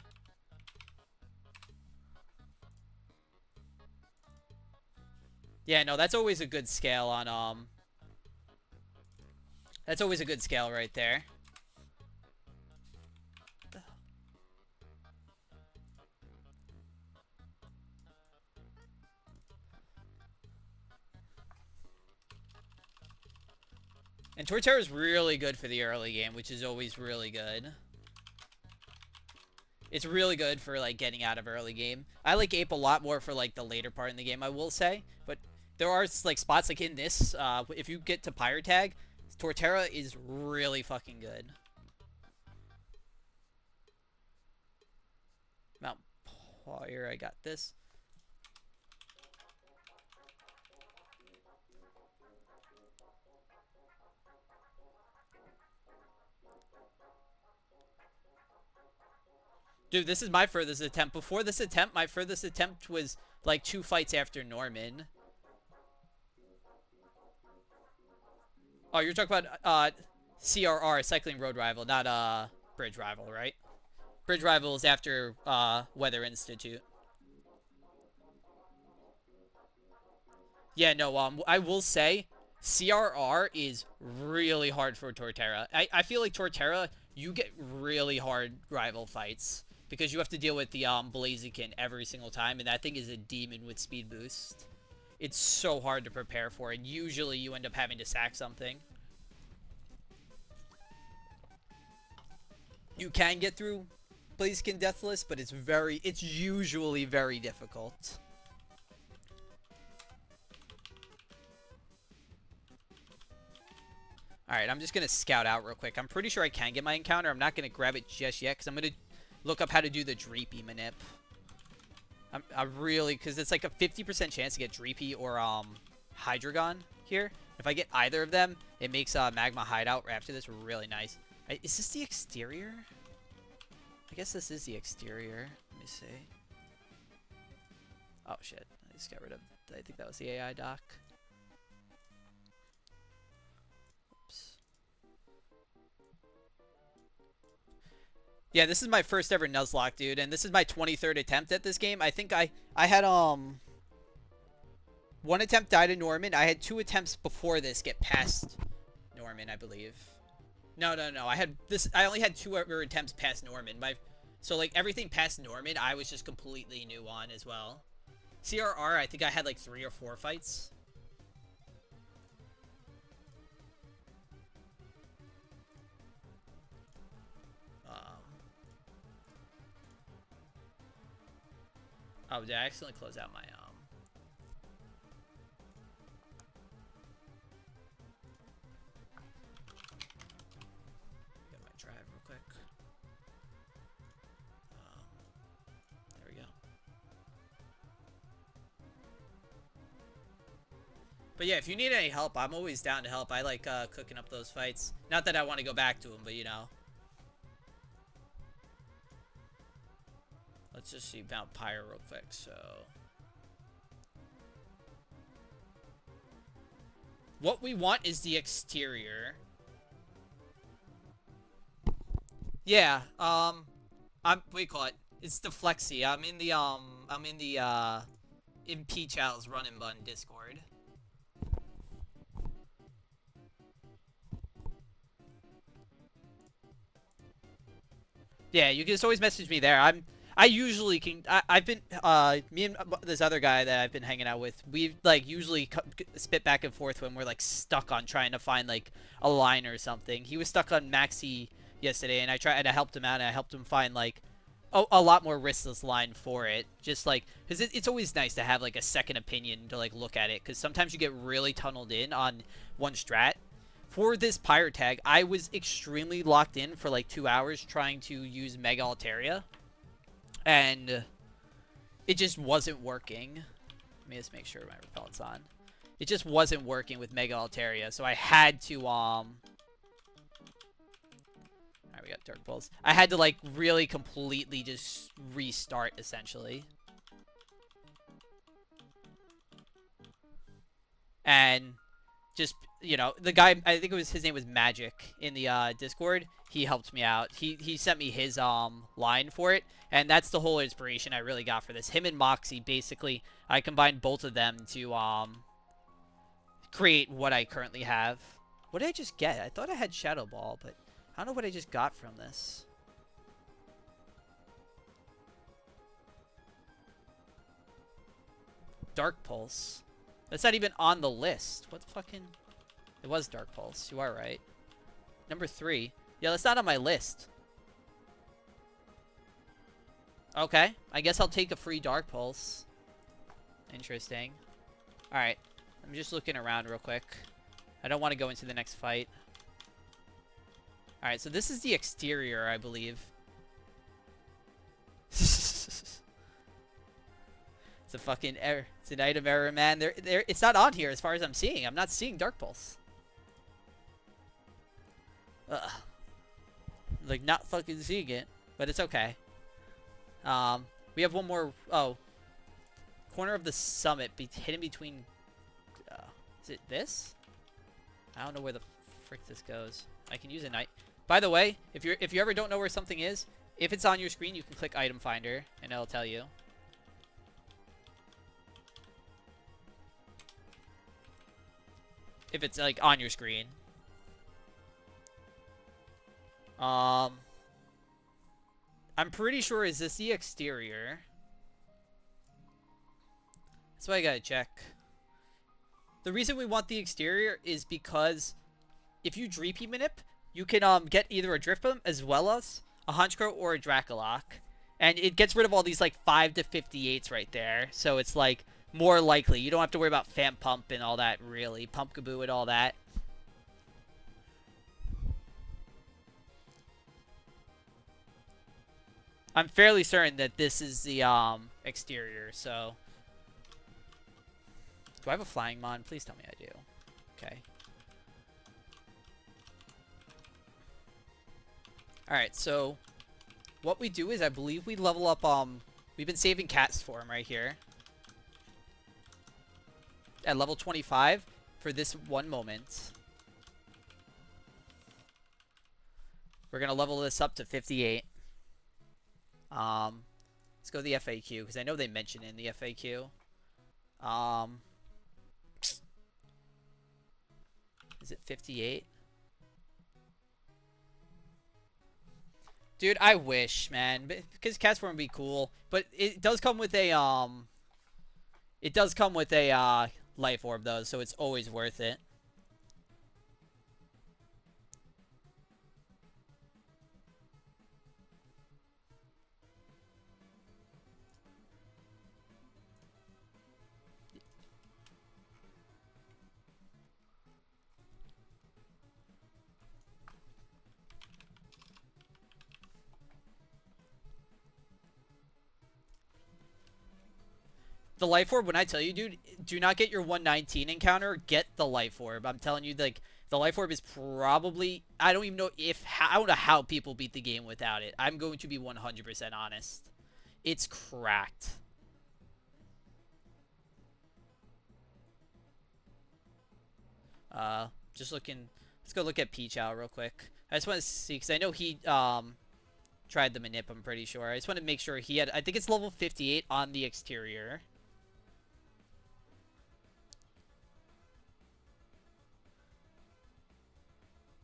Yeah, no, that's always a good scale on that's always a good scale right there. And Torterra is really good for the early game, which is always really good. It's really good for like getting out of early game. I like Ape a lot more for like the later part in the game, I will say. But there are like spots like in this, if you get to Pyre Tag, Torterra is really fucking good. Mount Pyre, I got this. Dude, this is my furthest attempt. Before this attempt, my furthest attempt was like 2 fights after Norman. Oh, you're talking about CRR, Cycling Road Rival, not Bridge Rival, right? Bridge Rival is after Weather Institute. Yeah, no, I will say CRR is really hard for Torterra. I feel like Torterra, you get really hard rival fights because you have to deal with the Blaziken every single time, and that thing is a demon with speed boost. It's so hard to prepare for, and usually you end up having to sack something. You can get through Blaziken Deathless, but it's usually very difficult. Alright, I'm just going to scout out real quick. I'm pretty sure I can get my encounter. I'm not going to grab it just yet, because I'm going to look up how to do the Dreepy Manip. I really, because it's like a 50% chance to get Dreepy or Hydreigon here. If I get either of them, it makes Magma Hideout after this really nice. Is this the exterior? I guess this is the exterior. Let me see. Oh, shit. I just got rid of... I think that was the AI doc. Oops. Yeah, this is my first ever Nuzlocke, dude, and this is my 23rd attempt at this game. I think I had, one attempt died in Norman. I had 2 attempts before this get past Norman, I believe. No. I only had 2 other attempts past Norman. So, like, everything past Norman, I was just completely new on as well. CRR, I think I had, like, 3 or 4 fights. Oh, did I accidentally close out my, Get my drive real quick. There we go. But yeah, if you need any help, I'm always down to help. I like cooking up those fights. Not that I want to go back to them, but you know. Let's just see Vampire real quick, so... What we want is the exterior. Yeah, what do you call it? It's deflexy. I'm in P Chow's Run and Bun Discord. Yeah, you can just always message me there. I usually can. I've been me and this other guy that I've been hanging out with. We like usually spit back and forth when we're like stuck on trying to find like a line or something. He was stuck on Maxi yesterday, and I helped him out, and I helped him find like a lot more riskless line for it. Just like because it's always nice to have like a second opinion to like look at it, because sometimes you get really tunneled in on one strat. For this pirate tag, I was extremely locked in for like 2 hours trying to use Mega Altaria, and it just wasn't working. Let me just make sure my repellent's on. It just wasn't working with Mega Altaria, so I had to Alright, we got Dark Pulse. I had to like really completely just restart essentially. And just, you know, the guy, I think his name was Magic in the Discord. He helped me out. He sent me his line for it, and that's the whole inspiration I really got for this. Him and Moxie, basically, I combined both of them to create what I currently have. What did I just get? I thought I had Shadow Ball, but I don't know what I just got from this. Dark Pulse. That's not even on the list. What the fucking... It was Dark Pulse. You are right. Number 3. Yeah, that's not on my list. Okay. I guess I'll take a free Dark Pulse. Interesting. Alright. I'm just looking around real quick. I don't want to go into the next fight. Alright, so this is the exterior, I believe. It's a fucking error. It's an item error, man. It's not on here as far as I'm seeing. I'm not seeing Dark Pulse. Ugh. Like, not fucking seeing it. But it's okay. We have one more... Oh. Corner of the summit. Hidden between... is it this? I don't know where the frick this goes. I can use a night. By the way, if you ever don't know where something is, if it's on your screen, you can click Item Finder, and it'll tell you. If it's like on your screen. I'm pretty sure, is this the exterior? That's what I gotta check. The reason we want the exterior is because if you Dreepy Manip, you can get either a Drift Bomb as well as a Honchkrow or a Dracolock. And it gets rid of all these like 5 to 58s right there. So it's like more likely. You don't have to worry about Fan Pump and all that, really. Pumpkaboo and all that. I'm fairly certain that this is the exterior, so... Do I have a Flying Mon? Please tell me I do. Okay. Alright, so... What we do is, I believe we level up, we've been saving Cat's Form right here. At level 25 for this one moment. We're going to level this up to 58. Let's go to the FAQ, because I know they mention it in the FAQ. Is it 58? Dude, I wish, man, because Cat's Form would be cool, but it does come with a life orb though, so it's always worth it. The Life Orb, when I tell you, dude, do not get your 119 encounter, get the Life Orb. I'm telling you, like, the Life Orb is probably... I don't even know if... I don't know how people beat the game without it. I'm going to be 100% honest. It's cracked. Just looking. Let's go look at Peach out real quick. I just want to see because I know he tried the manip. I'm pretty sure. I just want to make sure he had. I think it's level 58 on the exterior.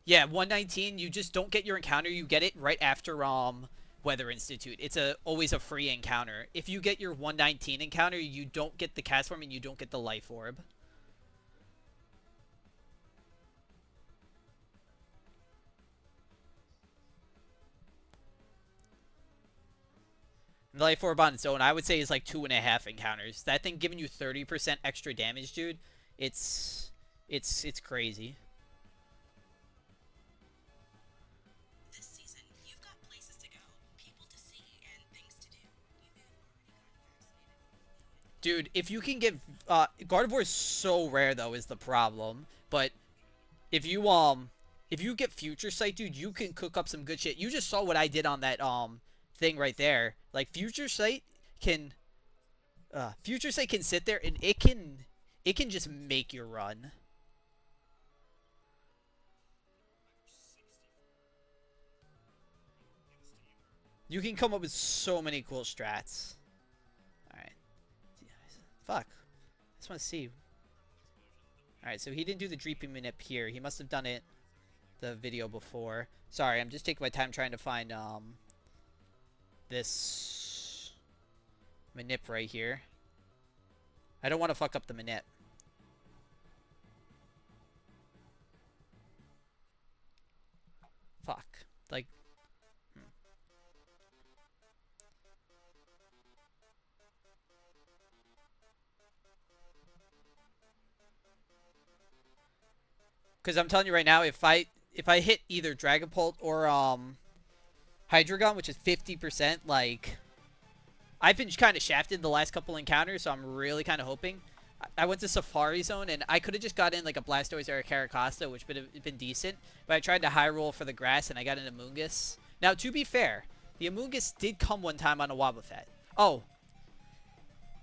Yeah, 119. You just don't get your encounter. You get it right after Weather Institute. It's always a free encounter. If you get your 119 encounter, you don't get the cast form and you don't get the life orb. The life orb on its own, I would say, is like 2.5 encounters. That thing giving you 30% extra damage, dude. It's crazy. This season, you've got places to go, people to see, and things to do. You may have already gotten vaccinated. Dude, if you can get Gardevoir is so rare though is the problem. But if you get Future Sight, dude, you can cook up some good shit. You just saw what I did on that thing right there. Like Future Sight can sit there and it can just make your run. You can come up with so many cool strats. Alright. Fuck. I just want to see. Alright, so he didn't do the Dreepy Manip here. He must have done it the video before. Sorry, I'm just taking my time trying to find this Manip right here. I don't want to fuck up the Manip. Fuck. Like... Because I'm telling you right now, if I hit either Dragapult or Hydreigon, which is 50%, like I've been kind of shafted the last couple encounters, so I'm really kind of hoping. I went to Safari Zone and I could have just got in like a Blastoise or a Caracosta, which would have been decent. But I tried to high roll for the grass and I got an Amoonguss. Now, to be fair, the Amoonguss did come one time on a Wobbuffet. Oh,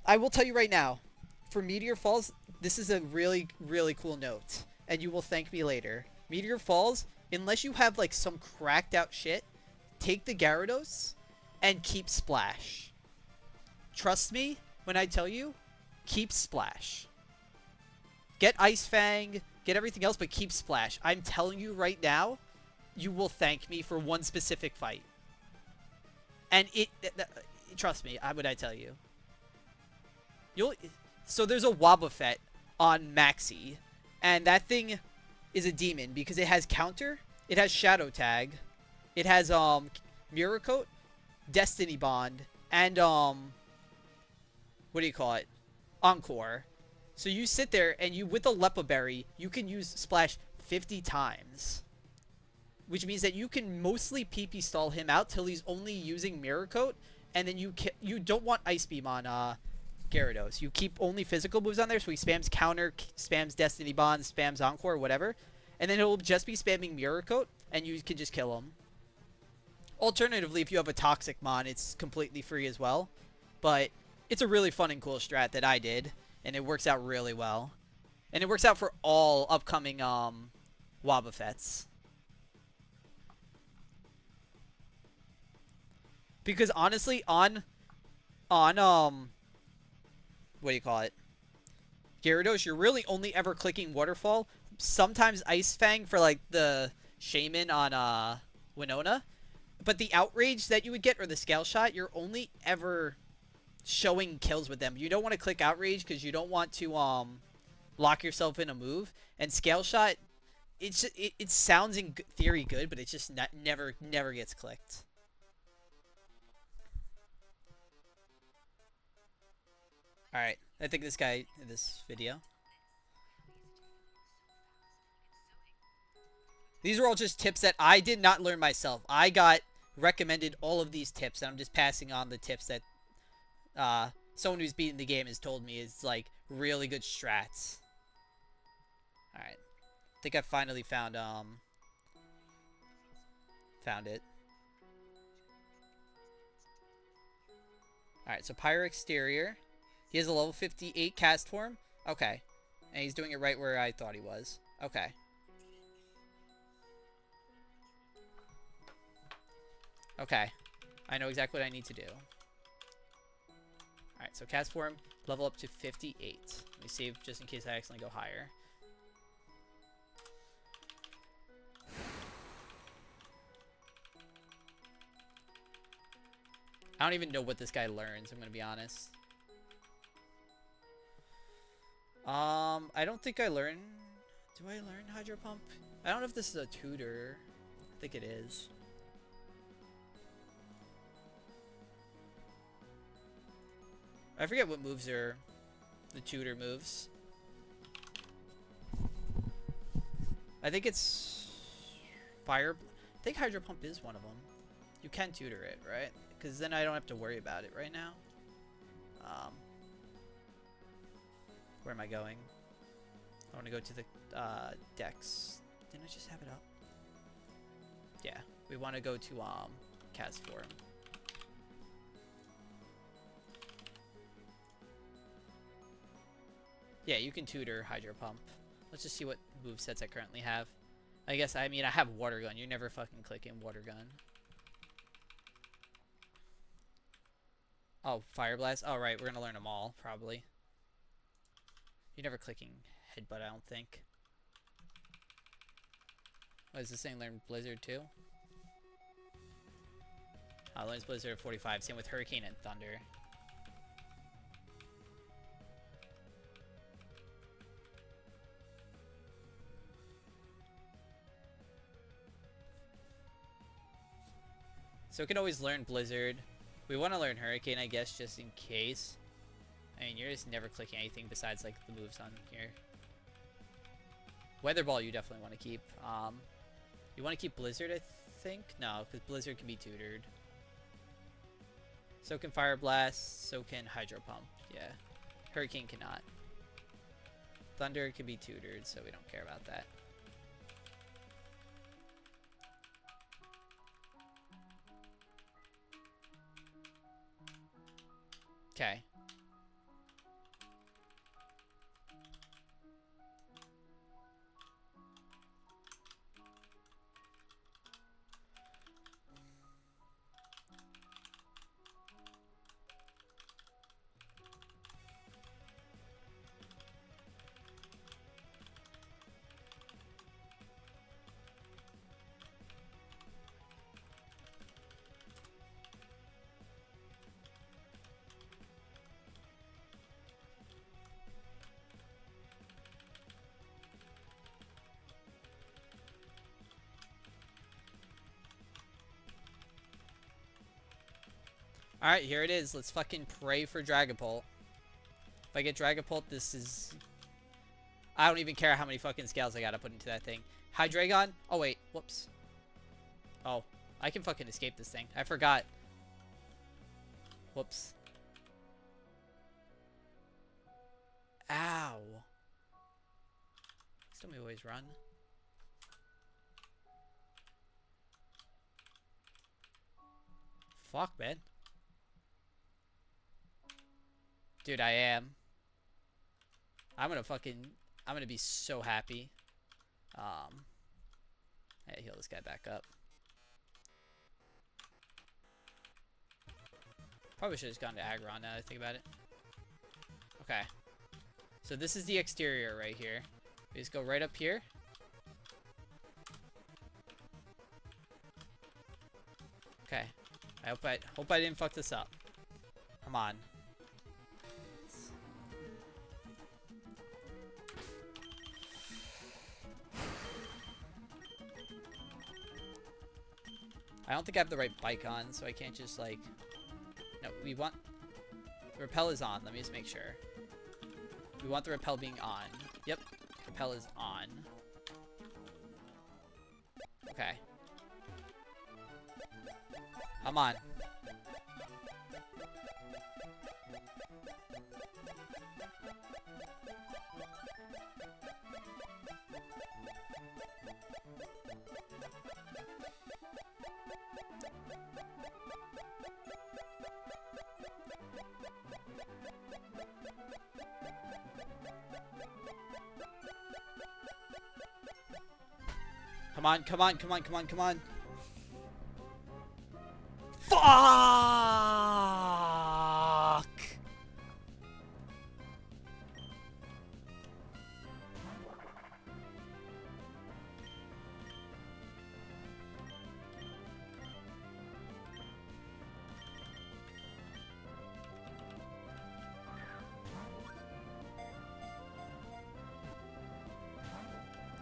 I will tell you right now, for Meteor Falls, this is a really, really cool note. And you will thank me later. Meteor Falls, unless you have like some cracked out shit, take the Gyarados and keep Splash. Trust me when I tell you, keep Splash. Get Ice Fang, get everything else, but keep Splash. I'm telling you right now, you will thank me for one specific fight. And trust me, what I tell you. So there's a Wobbuffet on Maxi. And that thing is a demon because it has counter, it has Shadow Tag, it has Mirror Coat, Destiny Bond, and what do you call it? Encore. So you sit there and you with a Lepa Berry, you can use Splash 50 times. Which means that you can mostly PP stall him out till he's only using Mirror Coat, and then you don't want Ice Beam on Gyarados. You keep only physical moves on there, so he spams counter, spams Destiny Bond, spams Encore, whatever. And then he'll just be spamming Mirror Coat, and you can just kill him. Alternatively, if you have a Toxic Mon, it's completely free as well. But it's a really fun and cool strat that I did, and it works out really well. And it works out for all upcoming Wobbuffets. Because honestly, on what do you call it? Gyarados, you're really only ever clicking Waterfall. Sometimes Ice Fang for like the Shaman on Winona. But the Outrage that you would get or the Scale Shot, you're only ever showing kills with them. You don't want to click Outrage because you don't want to lock yourself in a move. And Scale Shot, it sounds in theory good, but it just never gets clicked. Alright, I think this guy in this video. These are all just tips that I did not learn myself. I got recommended all of these tips, and I'm just passing on the tips that someone who's beaten the game has told me is like really good strats. Alright. I think I finally found it. Alright, so Pyro Exterior. He has a level 58 cast form. Okay. And he's doing it right where I thought he was. Okay. Okay. I know exactly what I need to do. Alright, so cast form, level up to 58. Let me save just in case I accidentally go higher. I don't even know what this guy learns, I'm gonna be honest. I don't think I learn... Do I learn Hydro Pump? I don't know if this is a tutor. I think it is. I forget what moves are the tutor moves. I think it's... Fire... I think Hydro Pump is one of them. You can tutor it, right? Because then I don't have to worry about it right now. Where am I going? I want to go to the decks. Didn't I just have it up? Yeah, we want to go to cast form. Yeah, you can tutor Hydro Pump. Let's just see what movesets I currently have. I guess, I mean, I have Water Gun. You're never fucking clicking Water Gun. Oh, Fire Blast? Oh, right, we're gonna learn them all, probably. You're never clicking Headbutt, I don't think. What is this thing? Learn Blizzard too? Learns Blizzard at 45. Same with Hurricane and Thunder. So we can always learn Blizzard. We want to learn Hurricane, I guess, just in case. I mean, you're just never clicking anything besides, like, the moves on here. Weather Ball you definitely want to keep. You want to keep Blizzard, I think? No, because Blizzard can be tutored. So can Fire Blast, so can Hydro Pump. Yeah. Hurricane cannot. Thunder can be tutored, so we don't care about that. Okay. Alright, here it is. Let's fucking pray for Dragapult. If I get Dragapult, this is... I don't even care how many fucking scales I gotta put into that thing. Hydreigon? Oh, wait. Whoops. Oh. I can fucking escape this thing. I forgot. Whoops. Ow. Please tell me always run. Fuck, man. Dude, I am. I'm gonna be so happy. Hey, heal this guy back up. Probably should have just gone to Aggron now that I think about it. Okay. So this is the exterior right here. We just go right up here. Okay. I hope I didn't fuck this up. Come on. I don't think I have the right bike on, so I can't just, like... No, we want... The rappel is on. Let me just make sure. We want the rappel being on. Yep. Rappel is on. Okay. I'm on. Come on, come on, come on, come on, come on. Fuck!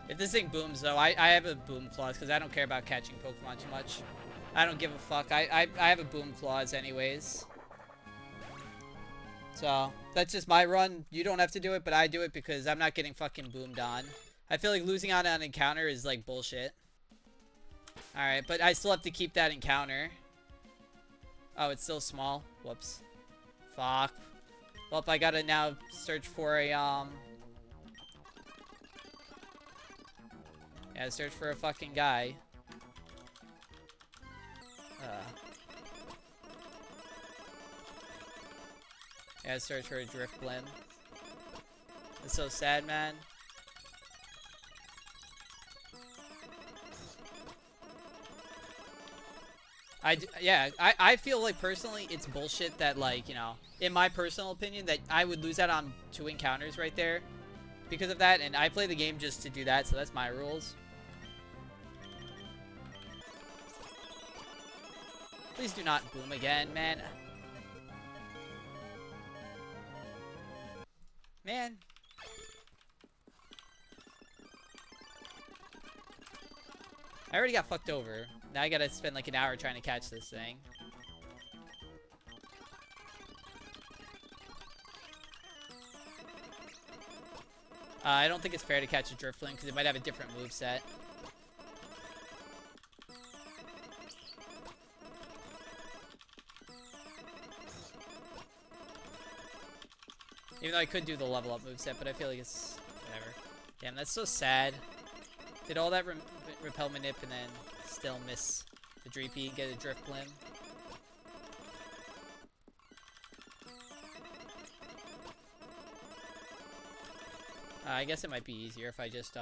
If this thing booms, though, I have a boom clause because I don't care about catching Pokemon too much. I don't give a fuck. I have a boom clause anyways. So, that's just my run. You don't have to do it, but I do it because I'm not getting fucking boomed on. I feel like losing out on an encounter is like bullshit. Alright, but I still have to keep that encounter. Oh, it's still small. Whoops. Fuck. Well, I gotta now search for a, yeah, search for a fucking guy. Yeah, search for a drift blim. It's so sad, man. I feel like personally it's bullshit that, like, you know, in my personal opinion, that I would lose out on 2 encounters right there because of that, and I play the game just to do that, so that's my rules. Please do not boom again, man. Man. I already got fucked over. Now I gotta spend like an hour trying to catch this thing. I don't think it's fair to catch a Drifloon because it might have a different moveset. Even though I could do the level up moveset, but I feel like it's whatever. Damn, that's so sad. Did all that repel manip and then still miss the Dreepy and get a Drift Blim. I guess it might be easier if I just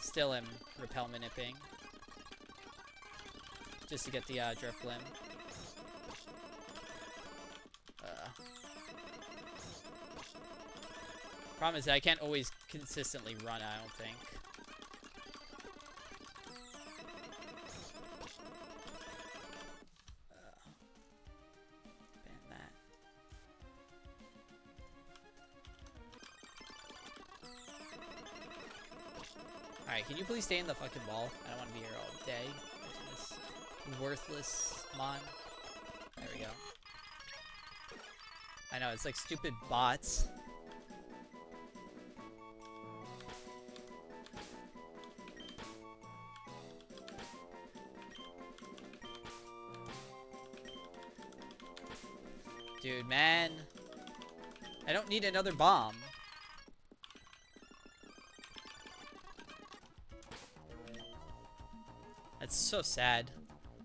still am repel manipping. Just to get the Drift Blim. Problem is that I can't always consistently run, I don't think. Ban that. Alright, can you please stay in the fucking wall? I don't want to be here all day. This worthless mon. There we go. I know, it's like stupid bots. Dude, man. I don't need another bomb. That's so sad.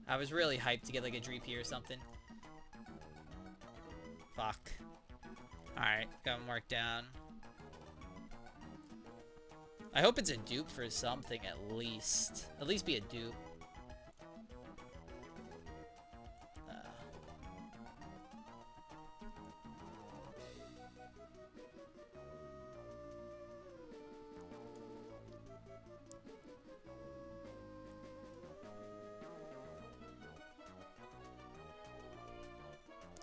I was really hyped to get like a Dreepy or something. Fuck. Alright, got him marked down. I hope it's a dupe for something at least. At least be a dupe.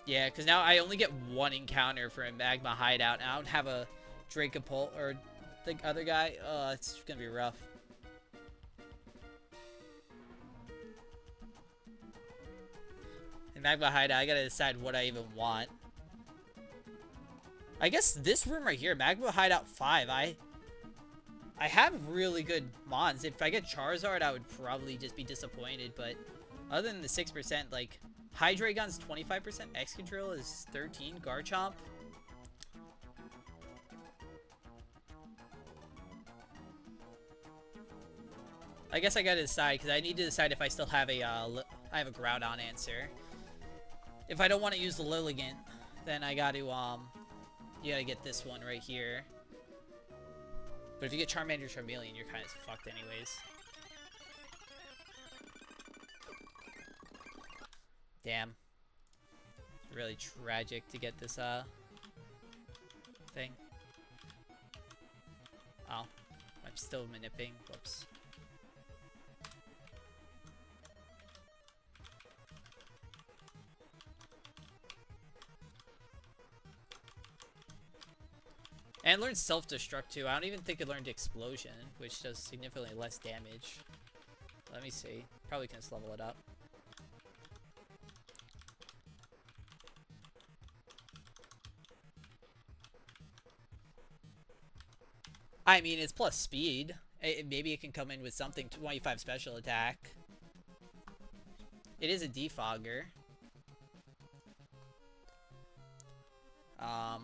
Yeah, because now I only get 1 encounter for a Magma Hideout. I don't have a Dracopult or the other guy. Oh, it's gonna be rough. In Magma Hideout, I gotta decide what I even want. I guess this room right here, Magma Hideout 5, I have really good mons. If I get Charizard, I would probably just be disappointed, but other than the 6%, like, Hydreigon's 25%, Excadrill is 13, Garchomp. I guess I gotta decide, because I need to decide if I still have a, I have a Groudon answer. If I don't want to use the Lilligant, then I gotta, you gotta get this one right here. But if you get Charmander, Charmeleon, you're kind of fucked anyways. Damn. Really tragic to get this thing. Oh. I'm still manipulating. Whoops. And learned self-destruct too. I don't even think it learned explosion, which does significantly less damage. Let me see. Probably can just level it up. I mean, it's plus speed. Maybe it can come in with something. 25 special attack. It is a defogger. What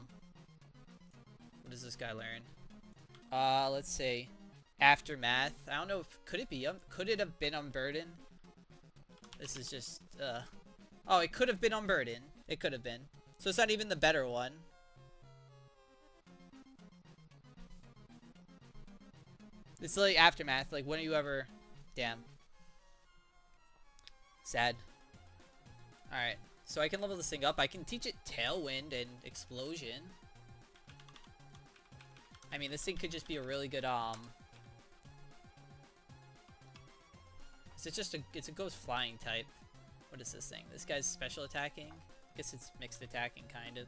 does this guy learn? Let's see. Aftermath. I don't know if could it have been Unburden? This is just oh, it could have been Unburden. It could have been. So it's not even the better one. It's like Aftermath. Like, when do you ever... Damn. Sad. Alright. So I can level this thing up. I can teach it Tailwind and Explosion. I mean, this thing could just be a really good, It's a ghost flying type. What is this thing? This guy's special attacking? I guess it's mixed attacking, kind of.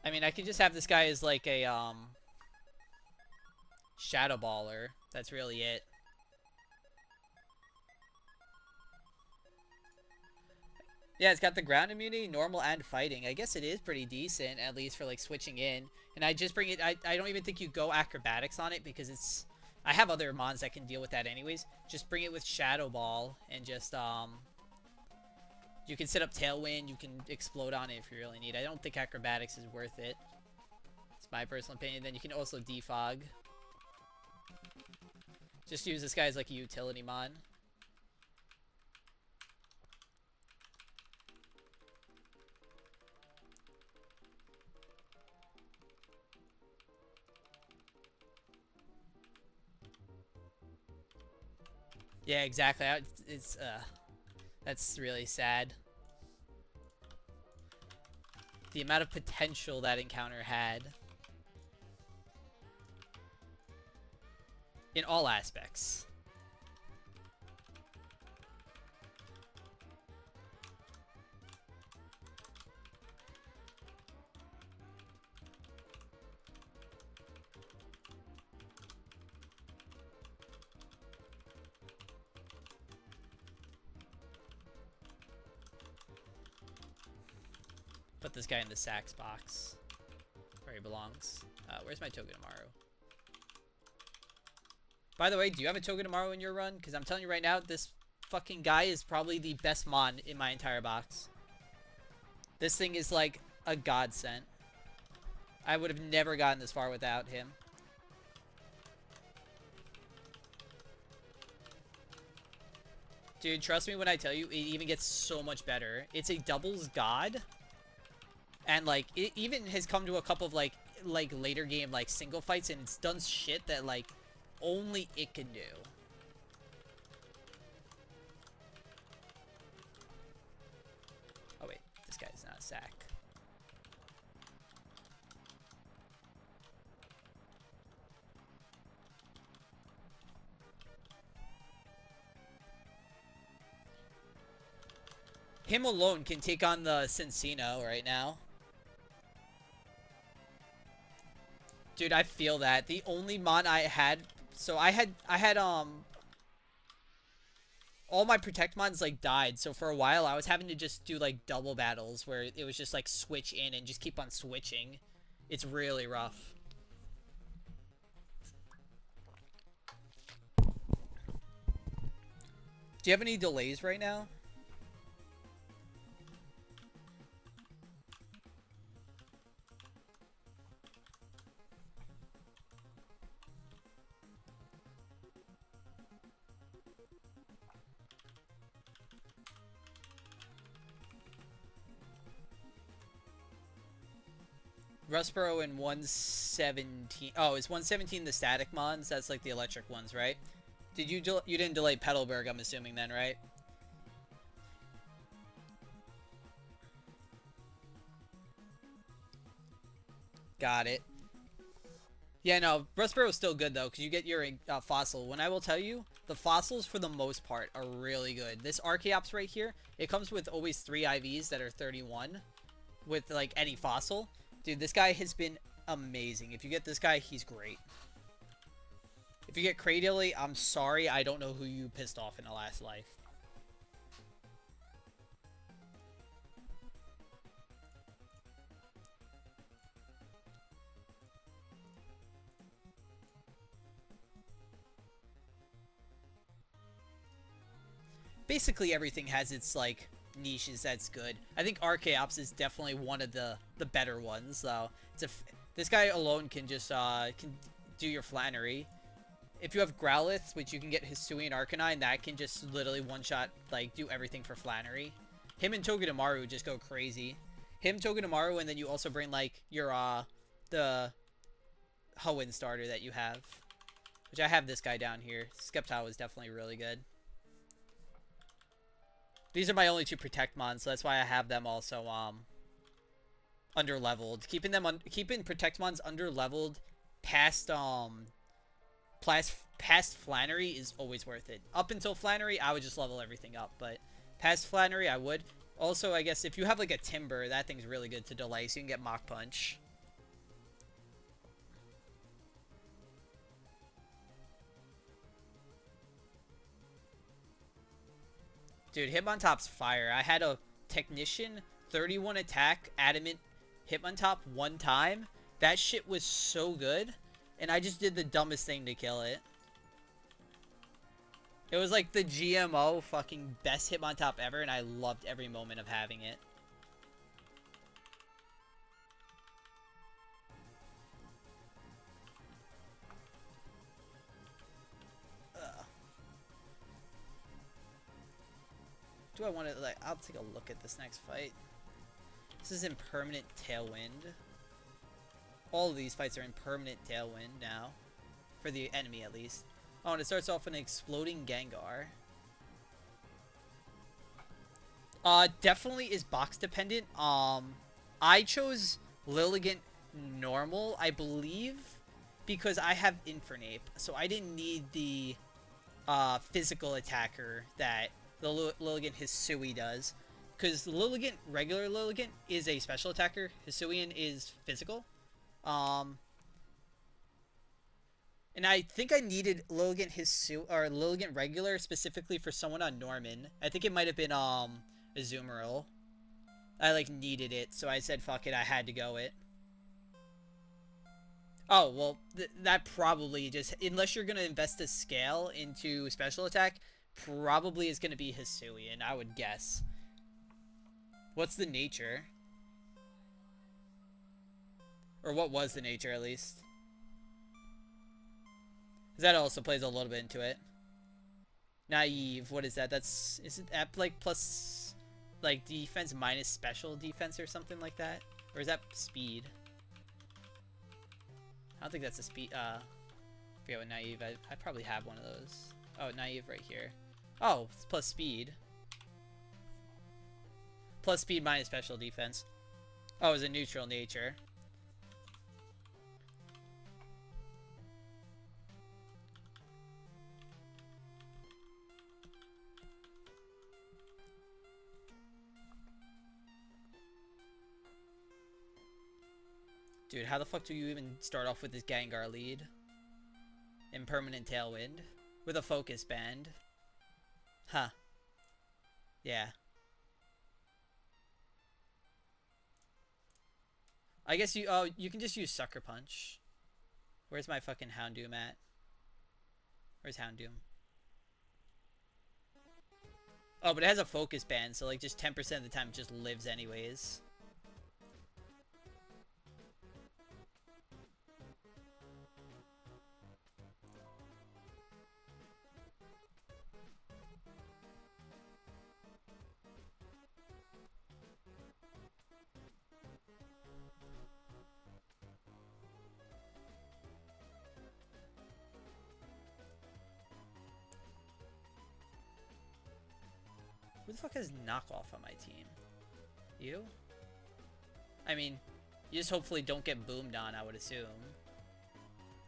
I mean, I could just have this guy as like a, Shadow Baller. That's really it. Yeah, it's got the ground immunity, normal, and fighting. I guess it is pretty decent, at least for like switching in. And I just bring it, I don't even think you go acrobatics on it because it's, I have other mons that can deal with that anyways. Just bring it with Shadow Ball and just, you can set up Tailwind, you can explode on it if you really need. I don't think acrobatics is worth it. It's my personal opinion. Then you can also defog. Just use this guy as like a utility mon. Yeah, exactly. It's that's really sad. The amount of potential that encounter had. In all aspects. Put this guy in the sax box. Where he belongs. Where's my Togedemaru? By the way, do you have a Togedemaru in your run? Because I'm telling you right now, this fucking guy is probably the best mon in my entire box. This thing is like a godsend. I would have never gotten this far without him. Dude, trust me when I tell you, it even gets so much better. It's a doubles god. And, like, it even has come to a couple of, like later game, like, single fights, and it's done shit that, like, only it can do. Oh, wait. This guy's not a sack. Him alone can take on the Cincino right now. Dude, I feel that. The only mon I had... So I had all my protect mons, like, died. So for a while, I was having to just do, like, double battles where it was just, like, switch in and just keep on switching. It's really rough. Do you have any delays right now? Rustboro and 117. Oh, is 117 the static mons? That's like the electric ones, right? Did you you didn't delay Petalburg, I'm assuming then, right? Got it. Yeah, no, Rustboro is still good though, because you get your fossil. When I will tell you, the fossils for the most part are really good. This Archaeops right here, it comes with always 3 IVs that are 31 with like any fossil. Dude, this guy has been amazing. If you get this guy, he's great. If you get Cradily, I'm sorry, I don't know who you pissed off in the last life. Basically everything has its like niches that's good. I think Archaeops is definitely one of the better ones though. This guy alone can just can do your Flannery. If you have Growlithe, which you can get Hisuian Arcanine, that can just literally one-shot, like, do everything for Flannery. Him and Togedemaru just go crazy. Him, Togedemaru, and then you also bring, like, your, the Hoenn starter that you have. Which I have this guy down here. Sceptile is definitely really good. These are my only 2 Protect Mons, so that's why I have them also, under-leveled. Keeping Protect Mons under-leveled past Flannery is always worth it. Up until Flannery, I would just level everything up, but past Flannery, I would. Also, I guess if you have like a Timber, that thing's really good to delay, so you can get Mach Punch. Dude, Hitmontop's fire. I had a Technician, 31 attack, Adamant Hitmontop 1 time. That shit was so good, and I just did the dumbest thing to kill it. It was like the GMO fucking best Hitmontop ever, and I loved every moment of having it. Ugh. Do I want to, like, I'll take a look at this next fight. This is in Permanent Tailwind. All of these fights are in Permanent Tailwind now. For the enemy, at least. Oh, and it starts off with an Exploding Gengar. Definitely is box dependent. I chose Lilligant normal, I believe, because I have Infernape, so I didn't need the physical attacker that the Lilligant Hisui does. Because Lilligant, regular Lilligant, is a special attacker. Hisuian is physical. And I think I needed Lilligant Hisui or Lilligant regular specifically for someone on Norman. I think it might have been Azumarill. I like needed it, so I said fuck it, I had to go it. Oh, well, that probably just, unless you're gonna invest a scale into special attack, probably is gonna be Hisuian, I would guess. What's the nature? Or what was the nature, at least? That also plays a little bit into it. Naive, what is that? Is it at like plus, like defense minus special defense or something like that? Or is that speed? I don't think that's a speed, I forget what naive, I probably have one of those. Oh, naive right here. Oh, it's plus speed. Plus speed minus special defense. Oh, it's a neutral nature. Dude, how the fuck do you even start off with this Gengar lead? Impermanent Tailwind. With a Focus Band. Huh. Yeah. I guess you can just use Sucker Punch. Where's my fucking Houndoom at? Where's Houndoom? Oh, but it has a Focus Band, so like just 10% of the time it just lives anyways. Who the fuck has knockoff on my team? You? I mean, you just hopefully don't get boomed on, I would assume.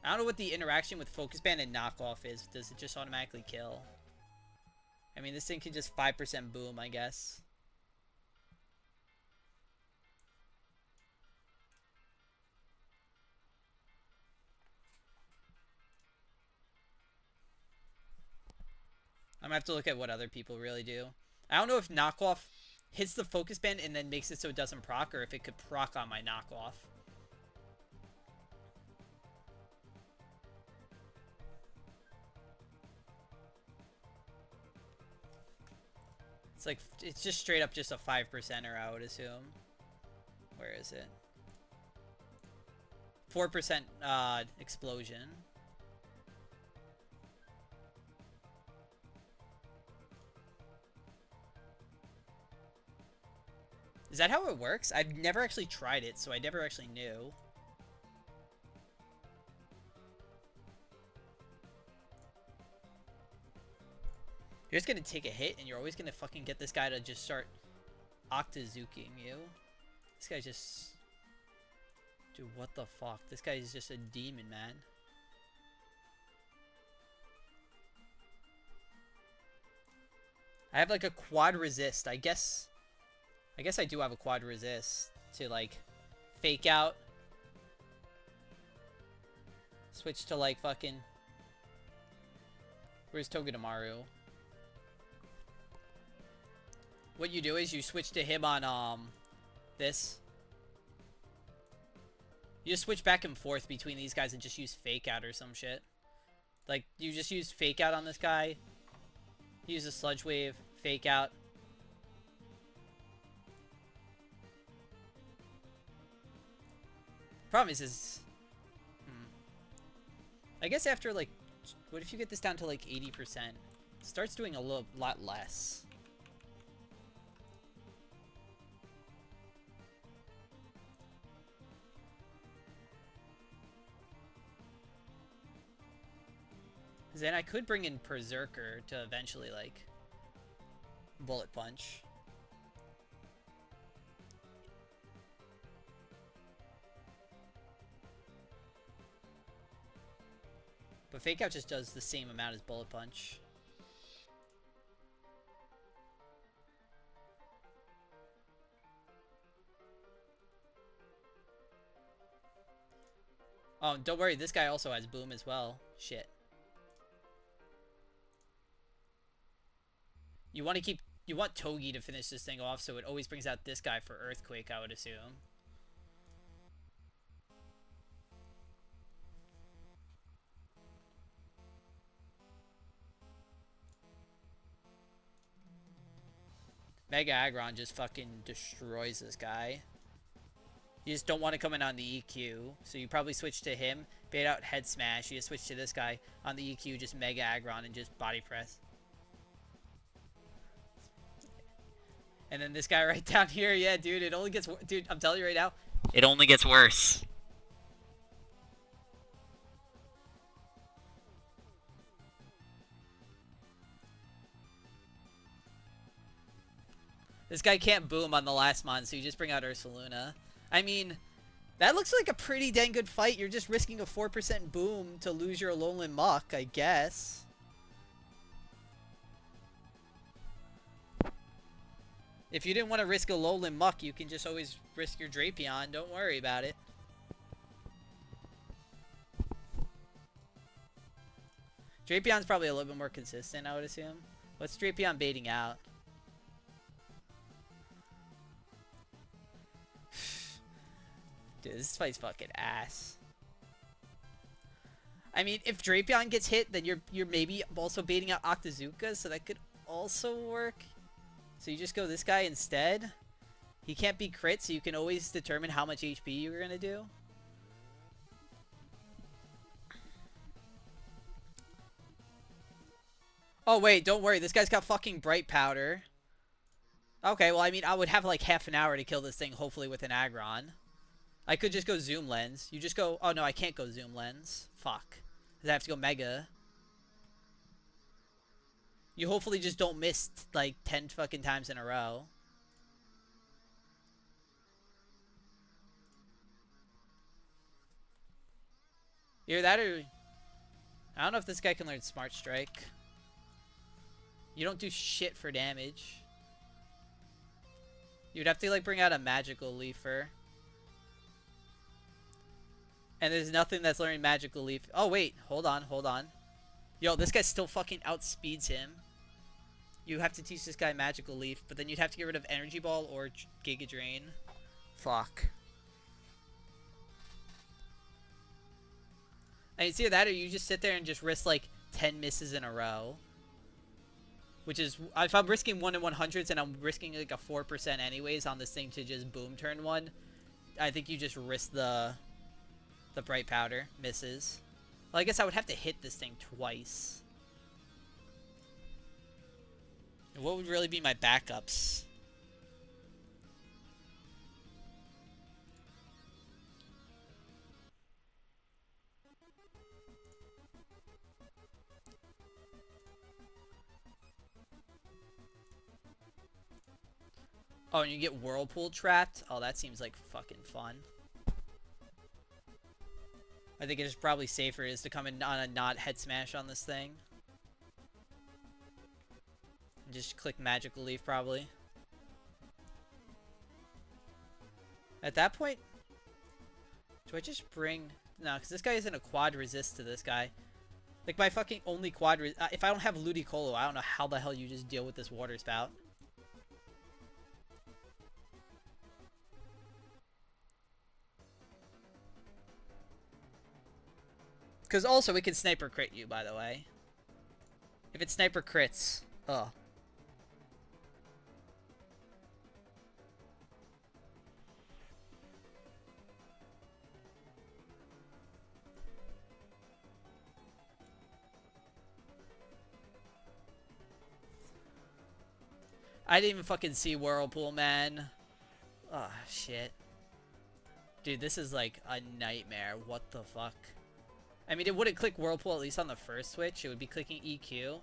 I don't know what the interaction with focus band and knockoff is. Does it just automatically kill? I mean, this thing can just 5% boom, I guess. I'm gonna have to look at what other people really do. I don't know if knockoff hits the focus band and then makes it so it doesn't proc, or if it could proc on my knockoff. It's like, it's just straight up just a 5%er, I would assume. Where is it? 4% explosion. Is that how it works? I've never actually tried it, so I never actually knew. You're just gonna take a hit, and you're always gonna fucking get this guy to just start Octazuking you. This guy's just... Dude, what the fuck? This guy is just a demon, man. I have like a quad resist. I guess I do have a quad resist to like fake out. Switch to like fucking... Where's Togedemaru? What you do is you switch to him on this. You just switch back and forth between these guys and just use fake out or some shit. Like, you just use fake out on this guy. Use a sludge wave, fake out. Problem is I guess after like, what if you get this down to like 80%? It starts doing a lot less. Then I could bring in Berserker to eventually, like, bullet punch. But Fake Out just does the same amount as bullet punch. Oh, don't worry, this guy also has boom as well. Shit. You want Togi to finish this thing off, so it always brings out this guy for Earthquake, I would assume. Mega Aggron just fucking destroys this guy. You just don't want to come in on the EQ, so you probably switch to him, bait out Head Smash, you just switch to this guy on the EQ, just Mega Aggron and just body press. And then this guy right down here, yeah, dude, it only gets... Dude, I'm telling you right now, it only gets worse. This guy can't boom on the last mon, so you just bring out Ursaluna. I mean, that looks like a pretty dang good fight. You're just risking a 4% boom to lose your Alolan Muck, I guess. If you didn't want to risk a Alolan Muck, you can just always risk your Drapion. Don't worry about it. Drapion's probably a little bit more consistent, I would assume. What's Drapion baiting out? Dude, this fight's fucking ass. I mean, if Drapion gets hit, then you're maybe also baiting out Octazooka, so that could also work. So you just go this guy instead. He can't be crit, so you can always determine how much HP you're gonna do. Oh wait, don't worry, this guy's got fucking Bright Powder. Okay, well I mean, I would have like half an hour to kill this thing, hopefully with an Aggron. I could just go Zoom Lens. You just go... Oh, no, I can't go Zoom Lens. Fuck. Because I have to go Mega. You hopefully just don't miss like 10 fucking times in a row. Either that or... I don't know if this guy can learn Smart Strike. You don't do shit for damage. You'd have to like bring out a Magical Leafer. And there's nothing that's learning Magical Leaf. Oh wait, hold on. Yo, this guy still fucking outspeeds him. You have to teach this guy Magical Leaf, but then you'd have to get rid of Energy Ball or Giga Drain. Fuck. And it's either that or you just sit there and just risk like 10 misses in a row. Which is, if I'm risking 1 in 100s and I'm risking like a 4% anyways on this thing to just boom turn 1, I think you just risk the Bright Powder misses. Well, I guess I would have to hit this thing twice. And what would really be my backups? Oh, and you get Whirlpool trapped? Oh, that seems like fucking fun. I think it is probably safer is to come in on a not head smash on this thing. And just click Magical Leaf probably. At that point, do I just bring... No, because this guy isn't a quad resist to this guy. Like my fucking only quad if I don't have Ludicolo, I don't know how the hell you just deal with this Water Spout. Because also it can sniper crit you, by the way. If it sniper crits. Ugh. I didn't even fucking see Whirlpool, man. Oh, shit. Dude, this is like a nightmare. What the fuck? I mean, it wouldn't click Whirlpool at least on the first switch. It would be clicking EQ.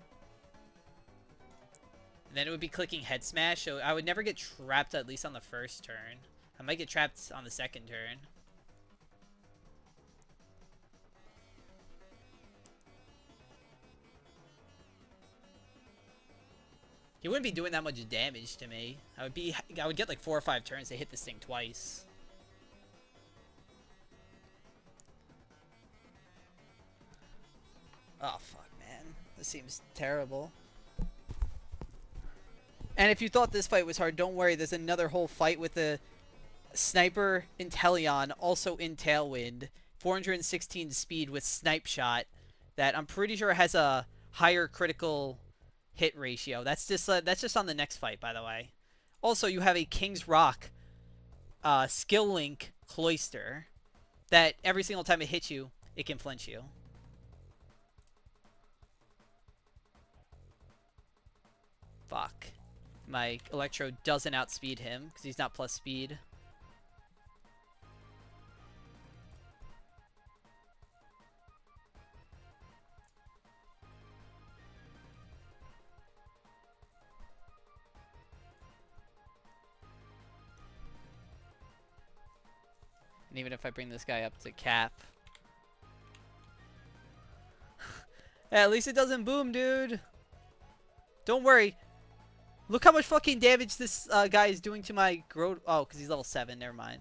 And then it would be clicking Head Smash. So I would never get trapped at least on the first turn. I might get trapped on the second turn. He wouldn't be doing that much damage to me. I would get like 4 or 5 turns to hit this thing twice. Oh, fuck, man. This seems terrible. And if you thought this fight was hard, don't worry. There's another whole fight with the Sniper Inteleon, also in Tailwind. 416 speed with Snipe Shot. That I'm pretty sure has a higher critical hit ratio. That's just on the next fight, by the way. Also, you have a King's Rock Skill Link Cloister. That every single time it hits you, it can flinch you. Fuck. My Electro doesn't outspeed him because he's not plus speed. And even if I bring this guy up to cap. At least it doesn't boom, dude. Don't worry. Look how much fucking damage this guy is doing to my Growth. Oh, because he's level 7. Never mind.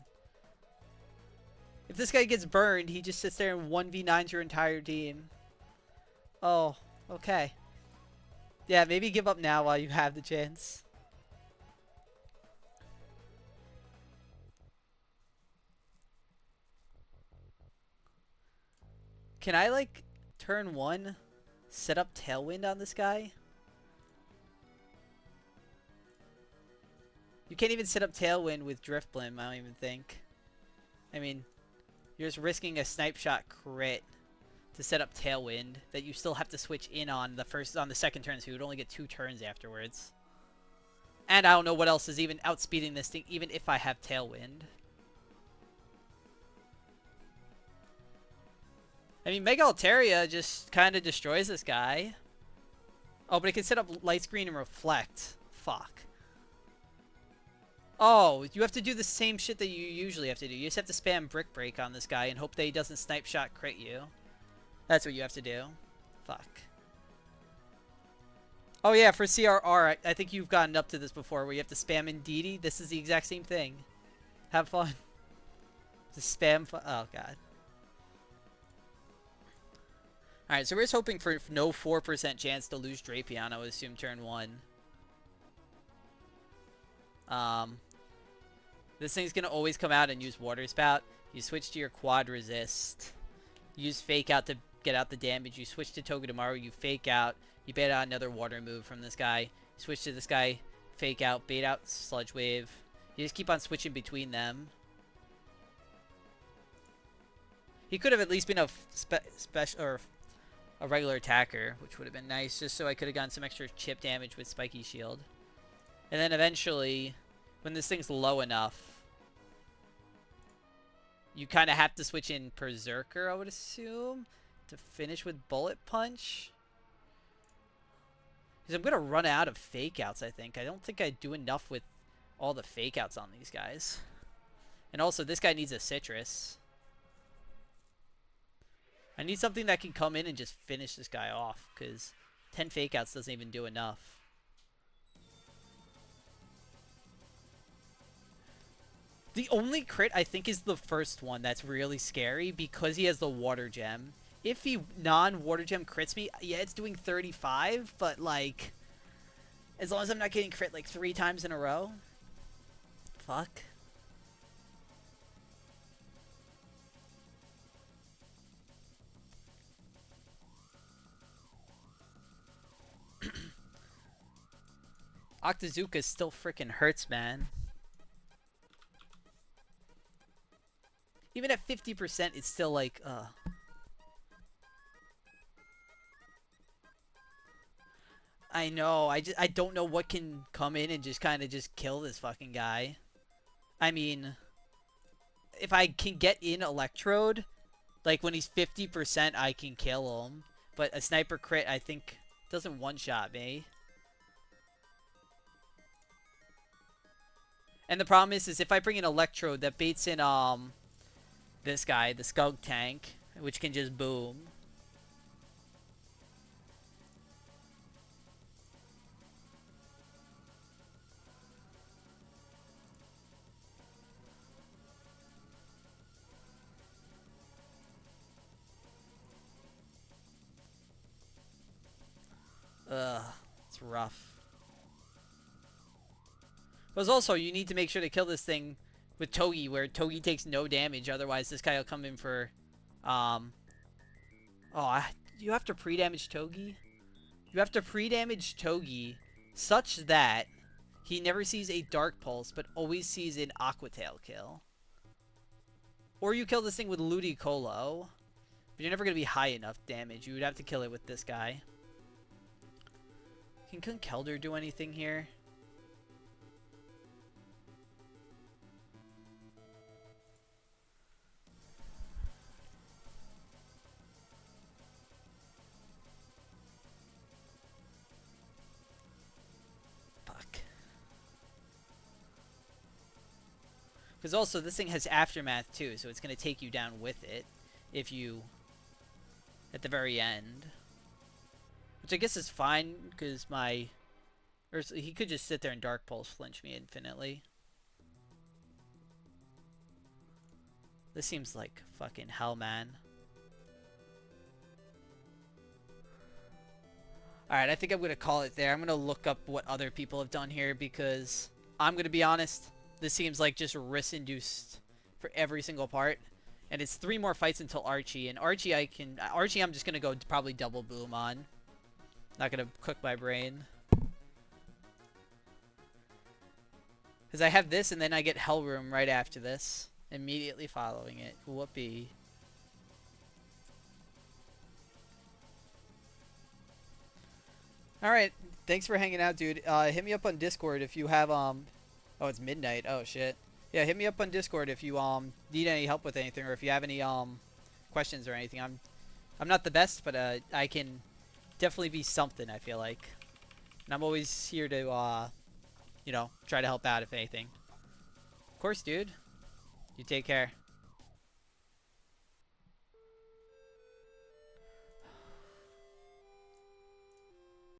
If this guy gets burned, he just sits there and 1v9s your entire team. Oh, okay. Yeah, maybe give up now while you have the chance. Can I, like, turn 1, set up Tailwind on this guy? You can't even set up Tailwind with Drift Blim, I don't even think. I mean, you're just risking a Snipe Shot crit to set up Tailwind that you still have to switch in on the second turn, so you would only get 2 turns afterwards. And I don't know what else is even outspeeding this thing, even if I have Tailwind. I mean, Mega Altaria just kind of destroys this guy. Oh, but it can set up light screen and reflect. Fuck. Oh, you have to do the same shit that you usually have to do. You just have to spam Brick Break on this guy and hope that he doesn't snipe shot crit you. That's what you have to do. Fuck. Oh yeah, for CRR, I think you've gotten up to this before where you have to spam Indeedee. This is the exact same thing. Have fun. Just spam oh god. Alright, so we're just hoping for no 4% chance to lose Drapion, I would assume, turn 1. This thing's gonna always come out and use Water Spout. You switch to your Quad Resist. Use Fake Out to get out the damage. You switch to Togedemaru, you Fake Out. You bait out another Water move from this guy. Switch to this guy, Fake Out, bait out Sludge Wave. You just keep on switching between them. He could have at least been a special or a regular attacker, which would have been nice, just so I could have gotten some extra chip damage with Spiky Shield. And then eventually, when this thing's low enough, you kind of have to switch in Berserker, I would assume, to finish with Bullet Punch. Because I'm going to run out of Fake Outs, I think. I don't think I do enough with all the Fake Outs on these guys. And also, this guy needs a Citrus. I need something that can come in and just finish this guy off, because 10 Fake Outs doesn't even do enough. The only crit, I think, is the first one that's really scary, because he has the Water Gem. If he non-Water Gem crits me, yeah, it's doing 35, but, like, as long as I'm not getting crit, like, 3 times in a row. Fuck. Octazooka still freaking hurts, man. Even at 50%, it's still like, I know, I don't know what can come in and just kind of just kill this fucking guy. I mean, if I can get in Electrode, like when he's 50%, I can kill him. But a Sniper crit, I think, doesn't one-shot me. And the problem is if I bring an Electrode, that baits in, this guy, the Skunk Tank, which can just boom. Ugh, it's rough. But also, you need to make sure to kill this thing with Togi, where Togi takes no damage. Otherwise, this guy will come in for, you have to pre-damage Togi? You have to pre-damage Togi such that he never sees a Dark Pulse, but always sees an Aqua Tail kill. Or you kill this thing with Ludicolo, but you're never going to be high enough damage. You would have to kill it with this guy. Can Conkeldurr do anything here? Because also, this thing has Aftermath too, so it's going to take you down with it if you... at the very end. Which I guess is fine, because my... or he could just sit there and Dark Pulse flinch me infinitely. This seems like fucking hell, man. Alright, I think I'm going to call it there. I'm going to look up what other people have done here, because I'm going to be honest... this seems like just risk-induced for every single part. And it's 3 more fights until Archie. And Archie, I'm just going to go probably double boom on. Not going to cook my brain. Because I have this, and then I get Hellroom right after this. Immediately following it. Whoopee. Alright. Thanks for hanging out, dude. Hit me up on Discord if you have, oh, it's midnight. Oh, shit. Yeah, hit me up on Discord if you need any help with anything, or if you have any questions or anything. I'm not the best, but I can definitely be something, I feel like. And I'm always here to, you know, try to help out if anything. Of course, dude. You take care.